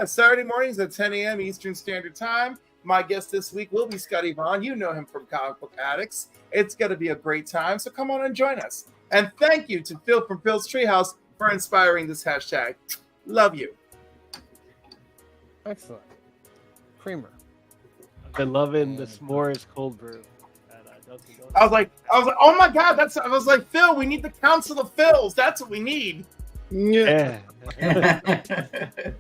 S2: Saturday mornings at 10 a.m. Eastern Standard Time. My guest this week will be Scotty Vaughn. You know him from Comic Book Addicts. It's going to be a great time, so come on and join us. And thank you to Phil from Phil's Treehouse for inspiring this hashtag. Love you.
S14: Excellent. Creamer.
S1: I've been loving the s'mores cold brew.
S2: I was like, oh my God, I was like, Phil, we need the Council of Phils. That's what we need.
S1: Yeah.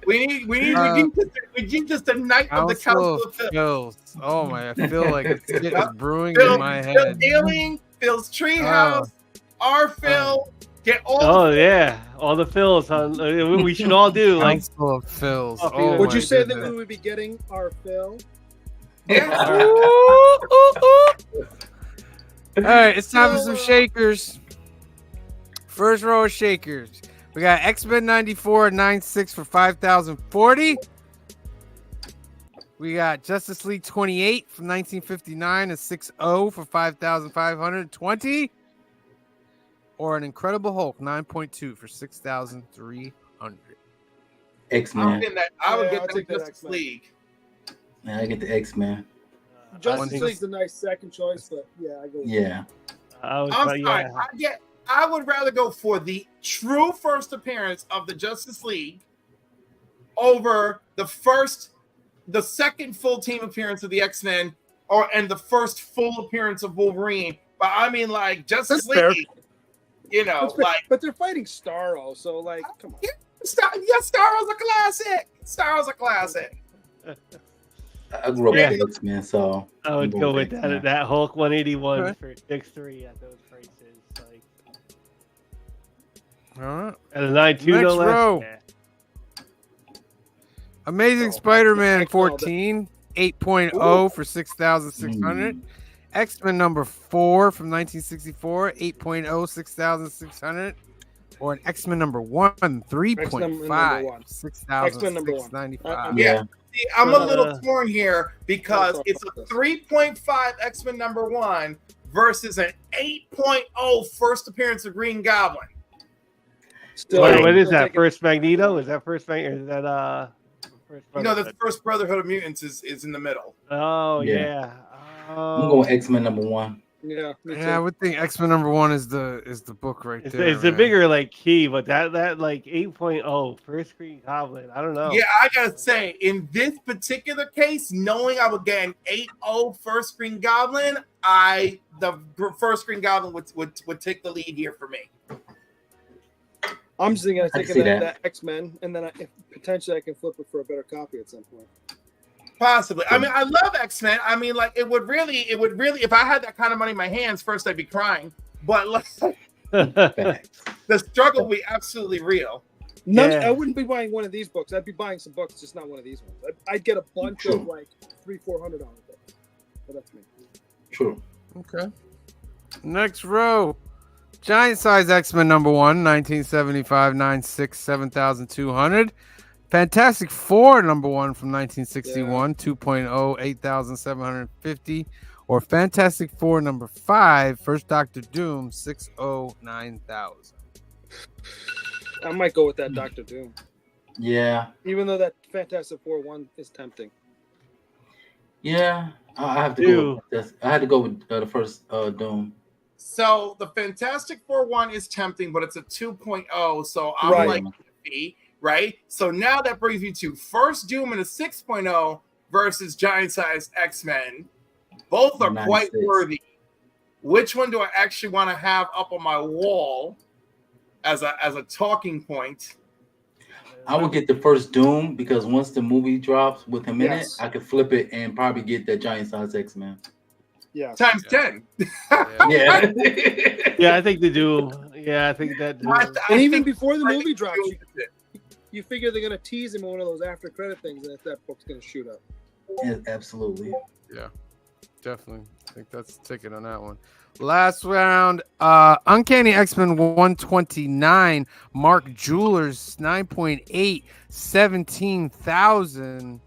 S2: we need just a night of the Council of Phils.
S14: Oh my! I feel like it's brewing
S2: Phil,
S14: in my head.
S2: Phil Dealing, Phil's Treehouse, our Phil. Get all.
S1: Oh yeah, all the fills. We should all do like
S14: Council of Phils.
S19: Would you say that we would be getting our fill?
S14: All right, it's time for some shakers. First row of shakers. We got X-Men 94 96 for 5,040. We got Justice League 28 from 1959 and 60 for 5,520. Or an Incredible Hulk 9.2 for 6,300.
S11: X-Men.
S2: I would
S19: Yeah,
S2: get
S19: I'll
S2: the
S19: take that
S2: Justice
S19: X-Men.
S2: League.
S11: Yeah, I get the X-Men.
S19: Justice League's a nice second choice, but yeah, I go with
S11: Yeah.
S2: I'm sorry. I would rather go for the true first appearance of the Justice League over the second full team appearance of the X-Men, and the first full appearance of Wolverine. But I mean, like Justice
S19: That's fair.
S2: League, you know,
S19: but they're fighting Starro, so like, come on.
S2: Starro's a classic. Starro's a classic.
S11: I grew up with X-Men, so
S1: I would go with
S11: X-Men.
S1: that Hulk 181
S14: Okay.
S1: for 6.3 at those prices. Like,
S14: All right.
S1: and a 9.2
S14: Next
S1: no less.
S14: row.
S1: Yeah.
S14: Amazing Spider-Man 14, 8.0 for 6,600. X-Men number 4 from 1964, 8.0, 6,600. Or an X-Men number 1, 3.5, 6,695.
S2: Yeah. See, I'm a little torn here because it's a 3.5 X-Men number 1 versus an 8.0 first appearance of Green Goblin.
S1: What is that? First Magneto? Is that first Magneto? Is that first
S2: The first Brotherhood of Mutants is in the middle.
S1: Oh
S11: Yeah.
S1: yeah.
S11: I'm going X-Men number 1.
S19: Yeah,
S14: Yeah, I would think X-Men number 1 is the book right there.
S1: It's a
S14: man.
S1: bigger like key, but that like 8.0 first Green Goblin. I don't know.
S2: Yeah, I gotta say, in this particular case, knowing I would get an 8.0 first Green Goblin, the first Green Goblin would take the lead here for me.
S19: I'm just thinking of
S11: I can
S19: taking
S11: see
S19: that
S11: that.
S19: X-Men, and then if potentially I can flip it for a better copy at some point.
S2: Possibly. I mean, I love X-Men. I mean, like it would really, if I had that kind of money in my hands, first I'd be crying. But like, the struggle would be absolutely real.
S19: I wouldn't be buying one of these books. I'd be buying some books, just not one of these ones. I'd get a bunch of like $300-$400 books. But that's me.
S11: True.
S14: Okay. Next row. Giant size X-Men number 1, 1975, 96, 7,200. Fantastic Four number 1 from 1961, 2.0, 8,750. Or Fantastic Four number 5, First Doctor Doom, 6.0, 9,000.
S19: I might go with that Doctor Doom.
S11: Yeah.
S19: Even though that Fantastic Four 1 is tempting.
S11: Yeah. I have to go with this. I had to go with the first Doom.
S2: So the Fantastic Four 1 is tempting, but it's a 2.0. So I'm
S19: Right.
S2: like, right? So now that brings me to first Doom and a 6.0 versus giant size X-Men. Both are quite
S11: 96.
S2: worthy. Which one do I actually want to have up on my wall as a talking point?
S11: I would get the first Doom because once the movie drops with him in it,
S19: Yes.
S11: I could flip it and probably get that giant size X-Men.
S19: Yeah.
S2: Times 10.
S11: Yeah.
S1: Yeah, I think the Doom. Yeah, I think that.
S19: And even before the movie drops, you figure they're gonna tease him in one of those after credit things, and that book's gonna shoot up.
S13: Yeah, absolutely.
S14: Yeah, definitely. I think that's the ticket on that one. Last round, Uncanny X-Men 129, Mark Jewelers 9.8, 17,000.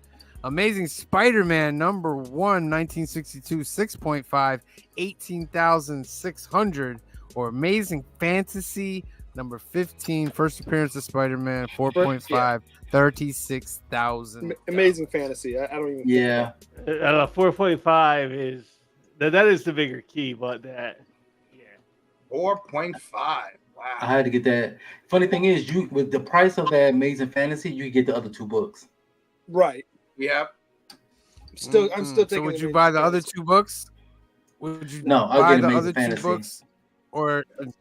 S14: Amazing Spider-Man number 1, 1962, 6.5, 18,600. Or Amazing Fantasy number 15, first appearance of Spider-Man, 4.5, 36,000.
S19: Amazing Fantasy. I don't even.
S13: Yeah.
S1: I don't know. 4.5 is that is the bigger key, but that.
S2: 4.5. Wow.
S13: I had to get that. Funny thing is, you with the price of that Amazing Fantasy, you get the other 2 books.
S19: Right.
S2: Yep.
S19: I'm still taking.
S14: So would you buy the other 2 books? Would you
S13: No, I'll
S14: buy
S13: get
S14: the
S13: Amazing
S14: other 2
S13: Fantasy.
S14: books, or you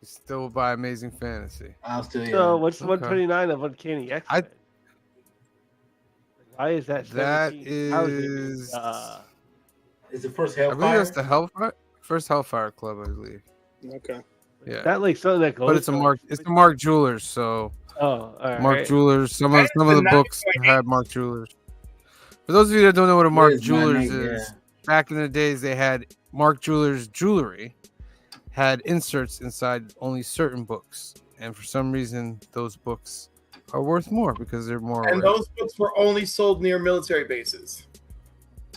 S14: still buy Amazing Fantasy?
S13: I'll still.
S1: So what's 129 of Uncanny X? Why is that?
S14: That
S1: 17,000?
S14: is.
S13: Is the first
S14: I believe
S13: Hellfire?
S14: that's the first Hellfire Club, I believe.
S19: Okay.
S14: Yeah.
S1: Is that like something that goes?
S14: But it's a Mark. It's the Mark Jewelers. So.
S1: Oh, all right.
S14: Mark Jewelers. Some of the books had Mark Jewelers. For those of you that don't know what a Mark Jewelers is, back in the days they had Mark Jewelers jewelry, had inserts inside only certain books, and for some reason those books are worth more because they're more.
S2: And
S14: rare.
S2: those books were only sold near military bases.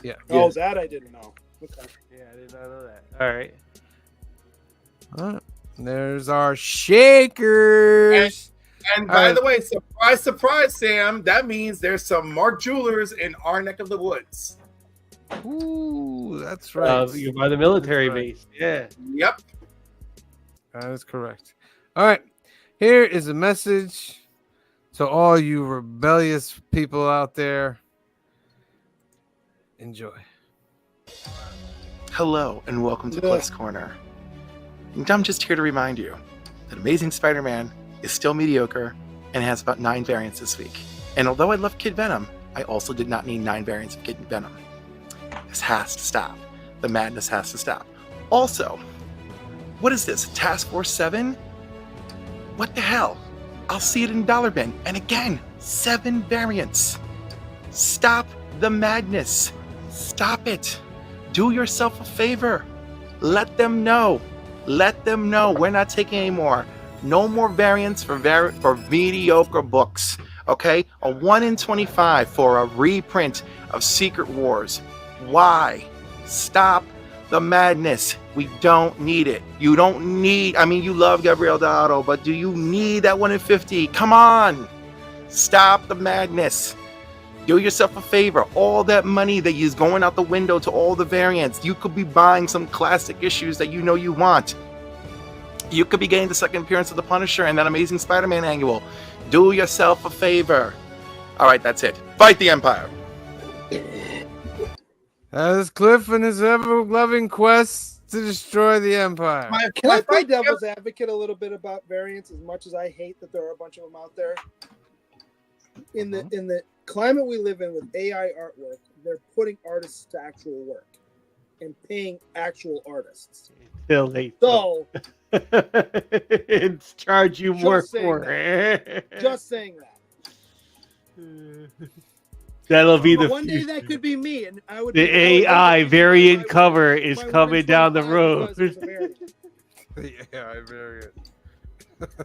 S14: Yeah.
S19: Oh, that I didn't know. Okay.
S1: Yeah, I did not know that. All right.
S14: All right. There's our shakers.
S2: And by the way, surprise, surprise, Sam, that means there's some Mark Jewelers in our neck of the woods.
S14: Ooh, that's right.
S1: You're by the military base. Yeah.
S2: Yep.
S14: That is correct. All right. Here is a message to all you rebellious people out there. Enjoy.
S2: Hello, and welcome to Cliff's Corner. And I'm just here to remind you that Amazing Spider-Man is still mediocre and has about 9 variants this week. And although I love Kid Venom, I also did not need 9 variants of Kid Venom. This has to stop. The madness has to stop. Also, what is this? Task Force 7? What the hell? I'll see it in Dollar Bin. And again, 7 variants. Stop the madness. Stop it. Do yourself a favor. Let them know. Let them know we're not taking any more. No more variants for mediocre books. Okay? A 1 in 25 for a reprint of Secret Wars. Why? Stop the madness. We don't need it. You don't need, I mean, you love Gabriel Dado, but do you need that 1 in 50? Come on. Stop the madness. Do yourself a favor. All that money that is going out the window to all the variants, you could be buying some classic issues that you know you want. You could be getting the second appearance of the Punisher and that Amazing Spider-Man annual. Do yourself a favor. All right, that's it. Fight the Empire.
S14: That is Cliff and his ever-loving quest to destroy the Empire.
S19: Can I play devil's advocate a little bit about variants? As much as I hate that there are a bunch of them out there, in the climate we live in with AI artwork, they're putting artists to actual work and paying actual artists.
S1: Till they
S19: So
S1: it's charge you more for it.
S19: Just saying that.
S1: That'll be
S19: But
S1: the
S19: one day
S1: future.
S19: that could be me, and I would.
S1: The AI variant cover is coming down the road.
S14: Yeah, variant.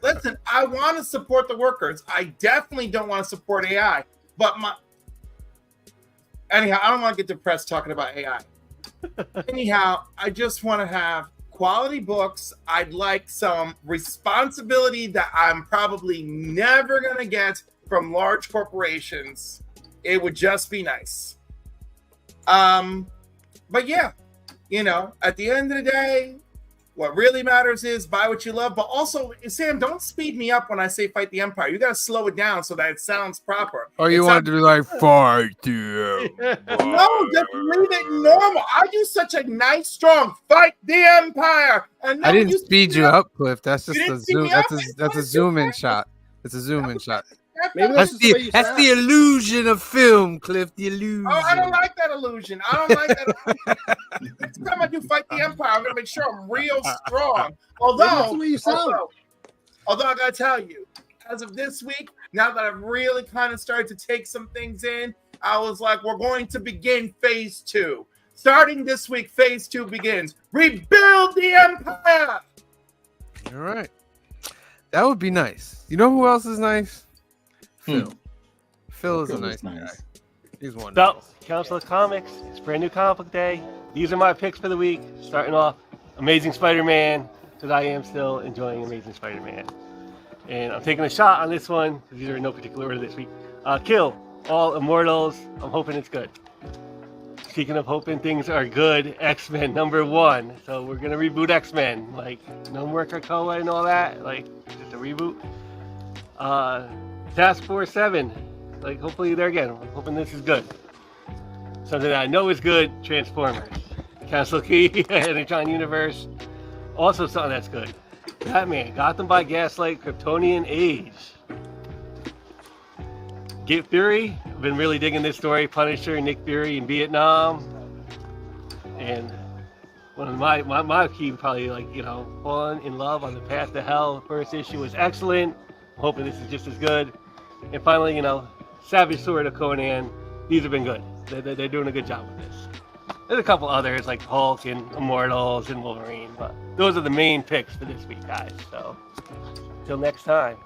S2: Listen, I want to support the workers. I definitely don't want to support AI. But anyhow, I don't want to get depressed talking about AI. Anyhow, I just want to have quality books. I'd like some responsibility that I'm probably never going to get from large corporations. It would just be nice. But yeah, you know, at the end of the day, what really matters is buy what you love. But also, Sam, don't speed me up when I say fight the Empire. You got to slow it down so that it sounds proper.
S14: Or you want it to be like, fight the Empire.
S2: No, just leave it normal. I do such a nice, strong fight the Empire. And
S14: I
S2: then
S14: didn't speed you up, Cliff. That's just
S2: didn't
S14: a
S2: speed
S14: zoom.
S2: me up?
S14: That's a zoom in shot. It's a zoom in shot.
S19: Maybe
S14: That's
S19: that's just the way you
S14: that's
S19: sound.
S14: the illusion of film, Cliff. The illusion.
S2: Oh, I don't like that illusion. I don't like that. Next time I do fight the Empire, I'm gonna make sure I'm real strong.
S19: Maybe that's the way you sound.
S2: Although I gotta tell you, as of this week, now that I've really kind of started to take some things in, I was like, we're going to begin phase 2. Starting this week, phase 2 begins. Rebuild the Empire.
S14: All right. That would be nice. You know who else is nice? Phil. Phil is a nice guy. He's wonderful.
S1: So, Council of Comics, it's brand new comic book day. These are my picks for the week. Starting off, Amazing Spider-Man, because I am still enjoying Amazing Spider-Man. And I'm taking a shot on this one, because these are in no particular order this week. Kill All Immortals. I'm hoping it's good. Speaking of hoping things are good, X-Men #1. So we're going to reboot X-Men. Like, no more Krakoa and all that. Like, just a reboot. Task Force 7. Like, hopefully there again. I'm hoping this is good. Something that I know is good, Transformers. Castle Key, Energon Universe. Also something that's good. Batman, Gotham by Gaslight, Kryptonian Age. Get Fury, I've been really digging this story. Punisher, Nick Fury in Vietnam. And one of my key, probably, like, you know, Falling in Love on the Path to Hell. First issue was excellent. I'm hoping this is just as good. And finally, you know, Savage Sword of Conan. These have been good. They're doing a good job with this. There's a couple others like Hulk and Immortals and Wolverine, but those are the main picks for this week, guys. So, till next time.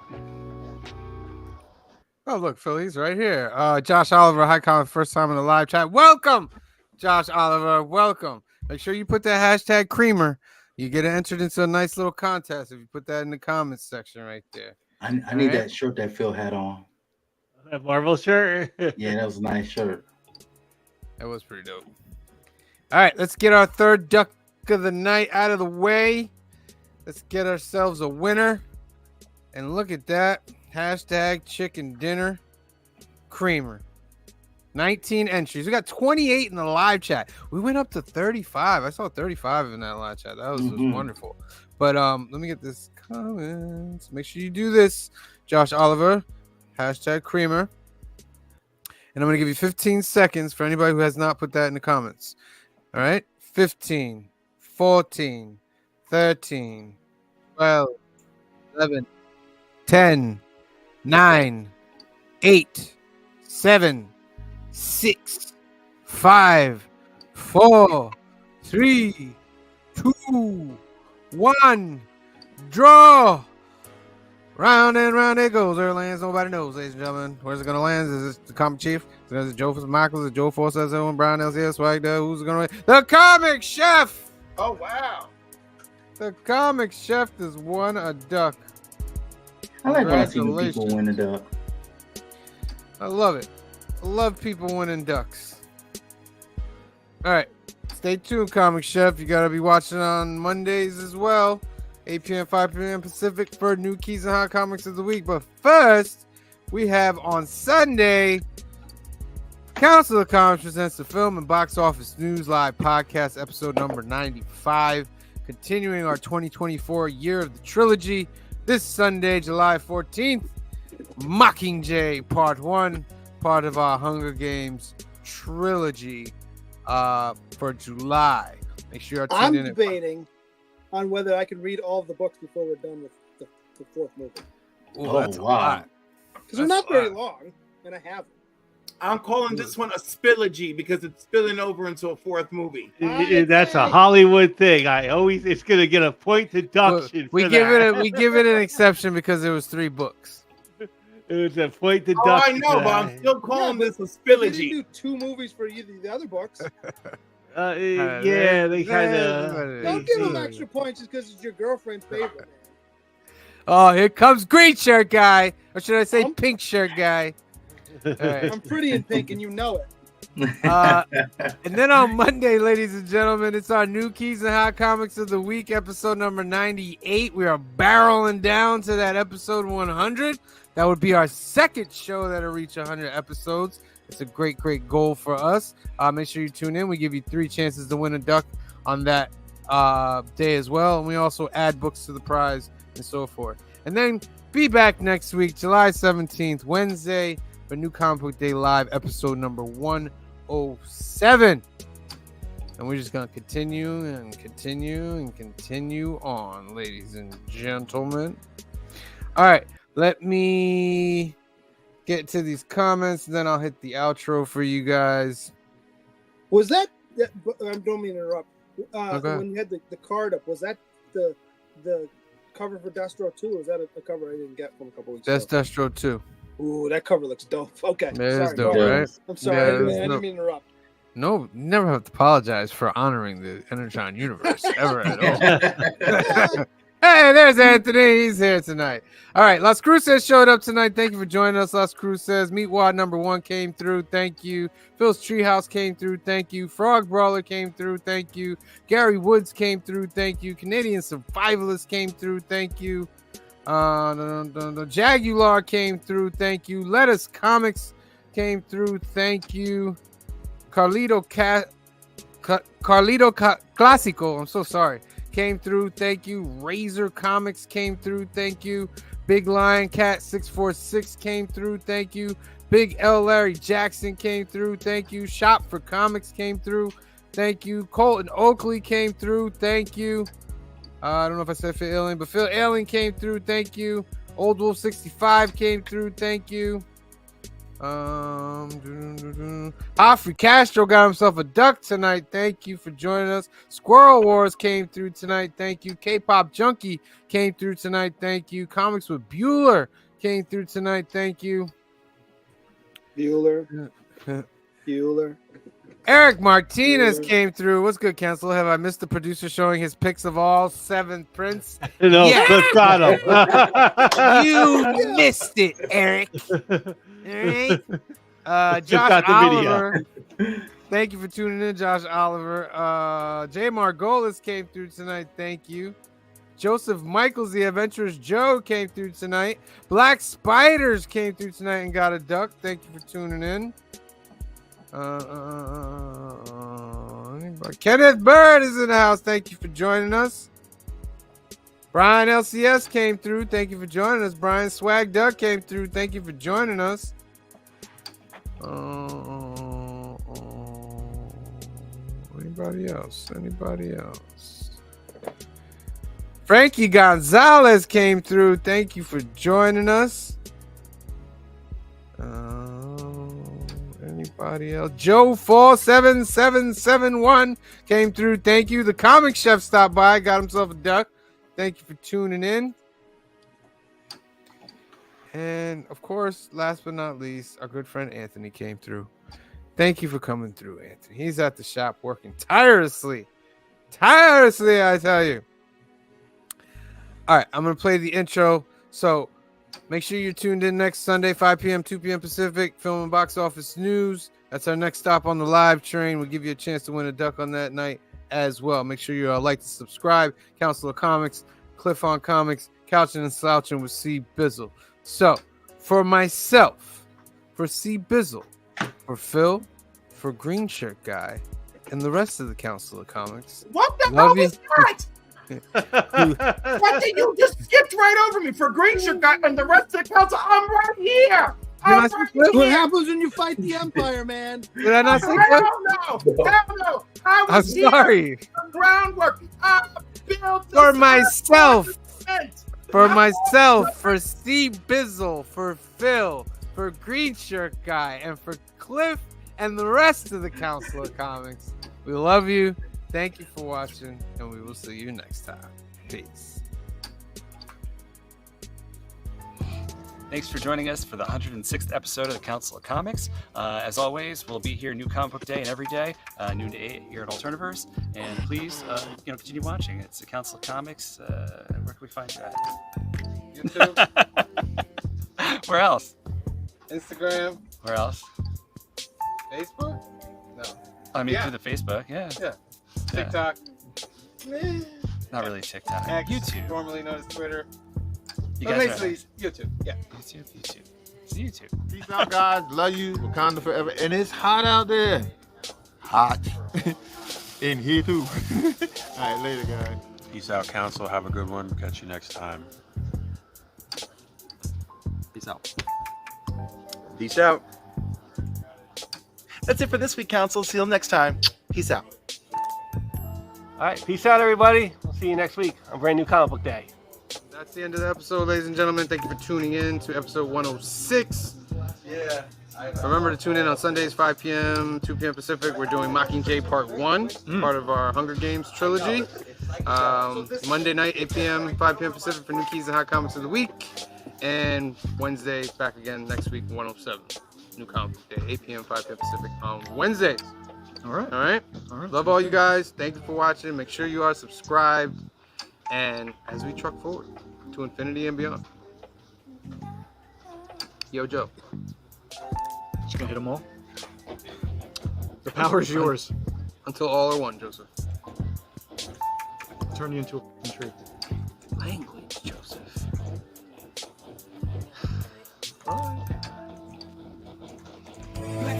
S14: Oh, look, Philly's right here. Josh Oliver, hi, comment, first time in the live chat. Welcome, Josh Oliver. Welcome. Make sure you put that hashtag creamer. You get entered into a nice little contest if you put that in the comments section right there.
S13: I need that shirt that Phil had on.
S1: That Marvel shirt?
S13: Yeah, that was a nice shirt.
S14: That was pretty dope. All right, let's get our third duck of the night out of the way. Let's get ourselves a winner. And look at that. Hashtag chicken dinner creamer. 19 entries. We got 28 in the live chat. We went up to 35. I saw 35 in that live chat. That was wonderful. But let me get this comments. Make sure you do this, Josh Oliver. Hashtag creamer. And I'm going to give you 15 seconds for anybody who has not put that in the comments. All right? 15, 14, 13, 12, 11, 10, 9, 8, 7, 6, 5, 4, 3, 2, 1. Draw. Round and round it goes. Where it lands, nobody knows, ladies and gentlemen. Where's it going to land? Is it the comic chief? Is it Joe Michaels? Is it Joe Force? Is it Brown LCS? Swag there? Who's it going to win? The comic chef!
S2: Oh, wow.
S14: The comic chef has won a duck.
S13: I like when I see people win a duck.
S14: I love it. I love people winning ducks. All right. Stay tuned, Comic Chef. You got to be watching on Mondays as well. 8 p.m., 5 p.m. Pacific for new keys and hot comics of the week. But first, we have on Sunday, Council of Comics presents the Film and Box Office News Live podcast, episode number 95, continuing our 2024 Year of the Trilogy. This Sunday, July 14th, Mockingjay Part 1, part of our Hunger Games trilogy for July. Make sure you're
S19: I'm
S14: tuned in.
S19: debating on whether I can read all of the books before we're done with the fourth movie.
S14: Oh, that's a lot.
S19: Because they're not very long, and I have them.
S2: I'm calling this one a spillagy because it's spilling over into a fourth movie.
S1: That's a Hollywood thing. It's gonna get a point deduction.
S14: We give it an exception because there was 3 books.
S1: It was a point deduction.
S2: Oh, I know, but I'm still calling this a spillagy.
S19: You didn't do 2 movies for either of the other books.
S1: Yeah, they kind of.
S19: Don't give them extra points just because it's your girlfriend's favorite. Man.
S14: Oh, here comes green shirt guy, or should I say pink shirt guy? Right.
S19: I'm pretty in pink, and you know it.
S14: And then on Monday, ladies and gentlemen, it's our new Keys and Hot Comics of the Week, episode number 98. We are barreling down to that episode 100. That would be our second show that'll reach 100 episodes. It's a great, great goal for us. Make sure you tune in. We give you 3 chances to win a duck on that day as well. And we also add books to the prize and so forth. And then be back next week, July 17th, Wednesday, for New Comic Book Day Live, episode number 107. And we're just going to continue and continue and continue on, ladies and gentlemen. All right, let me get to these comments, and then I'll hit the outro for you guys.
S19: Was that I don't mean to interrupt.
S14: Okay.
S19: When you had the card up, was that the cover for Destro 2, or was that a cover I didn't get from a couple weeks
S14: That's
S19: ago?
S14: Destro 2.
S19: Ooh, that cover looks dope. Okay.
S14: It is
S19: Sorry,
S14: dope,
S19: go ahead.
S14: right?
S19: I'm sorry.
S14: Yeah,
S19: I didn't
S14: it's
S19: mean
S14: dope.
S19: to interrupt.
S14: No, you never have to apologize for honoring the Energon universe ever at all. Hey, there's Anthony. He's here tonight. All right, Las Cruces showed up tonight. Thank you for joining us, Las Cruces. Meatwad number 1 came through. Thank you. Phil's Treehouse came through. Thank you. Frog Brawler came through. Thank you. Gary Woods came through. Thank you. Canadian Survivalist came through. Thank you. Jagular came through. Thank you. Lettuce Comics came through. Thank you. Carlito Clásico. I'm so sorry. Came through. Thank you. Razor Comics came through. Thank you. Big Lion Cat 646 came through. Thank you. Big L Larry Jackson came through. Thank you. Shop for Comics came through. Thank you. Colton Oakley came through. Thank you. I don't know if I said Phil Alien, but Phil Alien came through. Thank you. Old Wolf 65 came through. Thank you. Humphrey Castro got himself a duck tonight. Thank you for joining us. Squirrel Wars came through tonight. Thank you. K-Pop Junkie came through tonight. Thank you. Comics with Bueller came through tonight. Thank you.
S19: Bueller.
S14: Eric Martinez came through. What's good, Cancel? Have I missed the producer showing his pics of all 7 prints?
S1: No,
S14: Yeah.
S1: let's got him.
S14: You missed it, Eric. All right.
S1: Just
S14: Josh
S1: got the
S14: Oliver.
S1: video.
S14: Thank you for tuning in, Josh Oliver. Jay Margolis came through tonight. Thank you. Joseph Michaels, the Adventurous Joe, came through tonight. Black Spiders came through tonight and got a duck. Thank you for tuning in. Kenneth Bird is in the house. Thank you for joining us. Brian LCS came through. Thank you for joining us. Brian Swag Duck came through. Thank you for joining us. Anybody else? Anybody else? Frankie Gonzalez came through. Thank you for joining us. Anybody else? Joe 47771 came through. Thank you. The Comic Chef stopped by. Got himself a duck. Thank you for tuning in. And of course, last but not least, our good friend Anthony came through. Thank you for coming through, Anthony. He's at the shop working tirelessly. Tirelessly, I tell you. All right, I'm going to play the intro. So make sure you're tuned in next Sunday, 5 p.m., 2 p.m. Pacific, Film and Box Office News. That's our next stop on the live train. We'll give you a chance to win a duck on that night as well. Make sure you like to subscribe. Council of Comics, Cliff on Comics, Couching and Slouching with C. Bizzle. So, for myself, for C. Bizzle, for Phil, for Green Shirt Guy, and the rest of the Council of Comics.
S2: What the hell was that? What did you just skipped right over me for Green Shirt Guy and the rest of the council? I'm right here. I'm right
S19: What
S2: here.
S19: happens when you fight the Empire, man?
S14: Did I not say
S2: Hell
S14: that?
S2: no. Hell no. I
S14: I'm
S2: was here
S14: sorry.
S2: for groundwork. I built
S14: For
S2: this
S14: myself.
S2: fence.
S14: For myself, for C. Bizzle, for Phil, for Green Shirt Guy, and for Cliff and the rest of the Council of Comics. We love you. Thank you for watching, and we will see you next time. Peace.
S4: Thanks for joining us for the 106th episode of the Council of Comics. As always, we'll be here New Comic Book Day and every day, noon to 8 here at Alternaverse. And please, continue watching. It's the Council of Comics. Where can we find you at?
S14: YouTube.
S4: Where else?
S14: Instagram.
S4: Where else?
S14: Facebook? No.
S4: I mean,
S14: Yeah.
S4: through the Facebook, yeah.
S14: Yeah. TikTok.
S4: Not really TikTok.
S14: X,
S4: YouTube.
S14: formerly known as Twitter.
S4: You
S14: But
S4: guys
S14: basically, YouTube. Yeah.
S4: YouTube. It's YouTube.
S8: Peace out, guys. Love you. Wakanda forever. And it's hot out there. Hot. In here, too. All right, later, guys.
S17: Peace out, Council. Have a good one. Catch you next time.
S16: Peace out.
S11: Peace out.
S2: That's it for this week, Council. See you next time. Peace out.
S1: All right, peace out, everybody. We'll see you next week on Brand New Comic Book Day.
S14: That's the end of the episode, ladies and gentlemen. Thank you for tuning in to episode 106.
S11: Yeah.
S14: Remember to tune in on Sundays, 5 p.m., 2 p.m. Pacific. We're doing Mockingjay Part 1, part of our Hunger Games trilogy. Monday night, 8 p.m., 5 p.m. Pacific for New Keys and Hot Comics of the Week. And Wednesday, back again next week, 107. New Comic Book Day, 8 p.m., 5 p.m. Pacific on Wednesdays.
S16: All right.
S14: All right? Love all you guys. Thank you for watching. Make sure you are subscribed. And as we truck forward to infinity and beyond. Yo, Joe.
S5: Just gonna hit them all. The power is yours.
S14: Until all are one, Joseph.
S5: Turn you into a tree.
S14: Language, Joseph.
S12: Black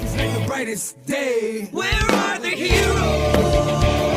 S12: is like the brightest day. Where are the heroes?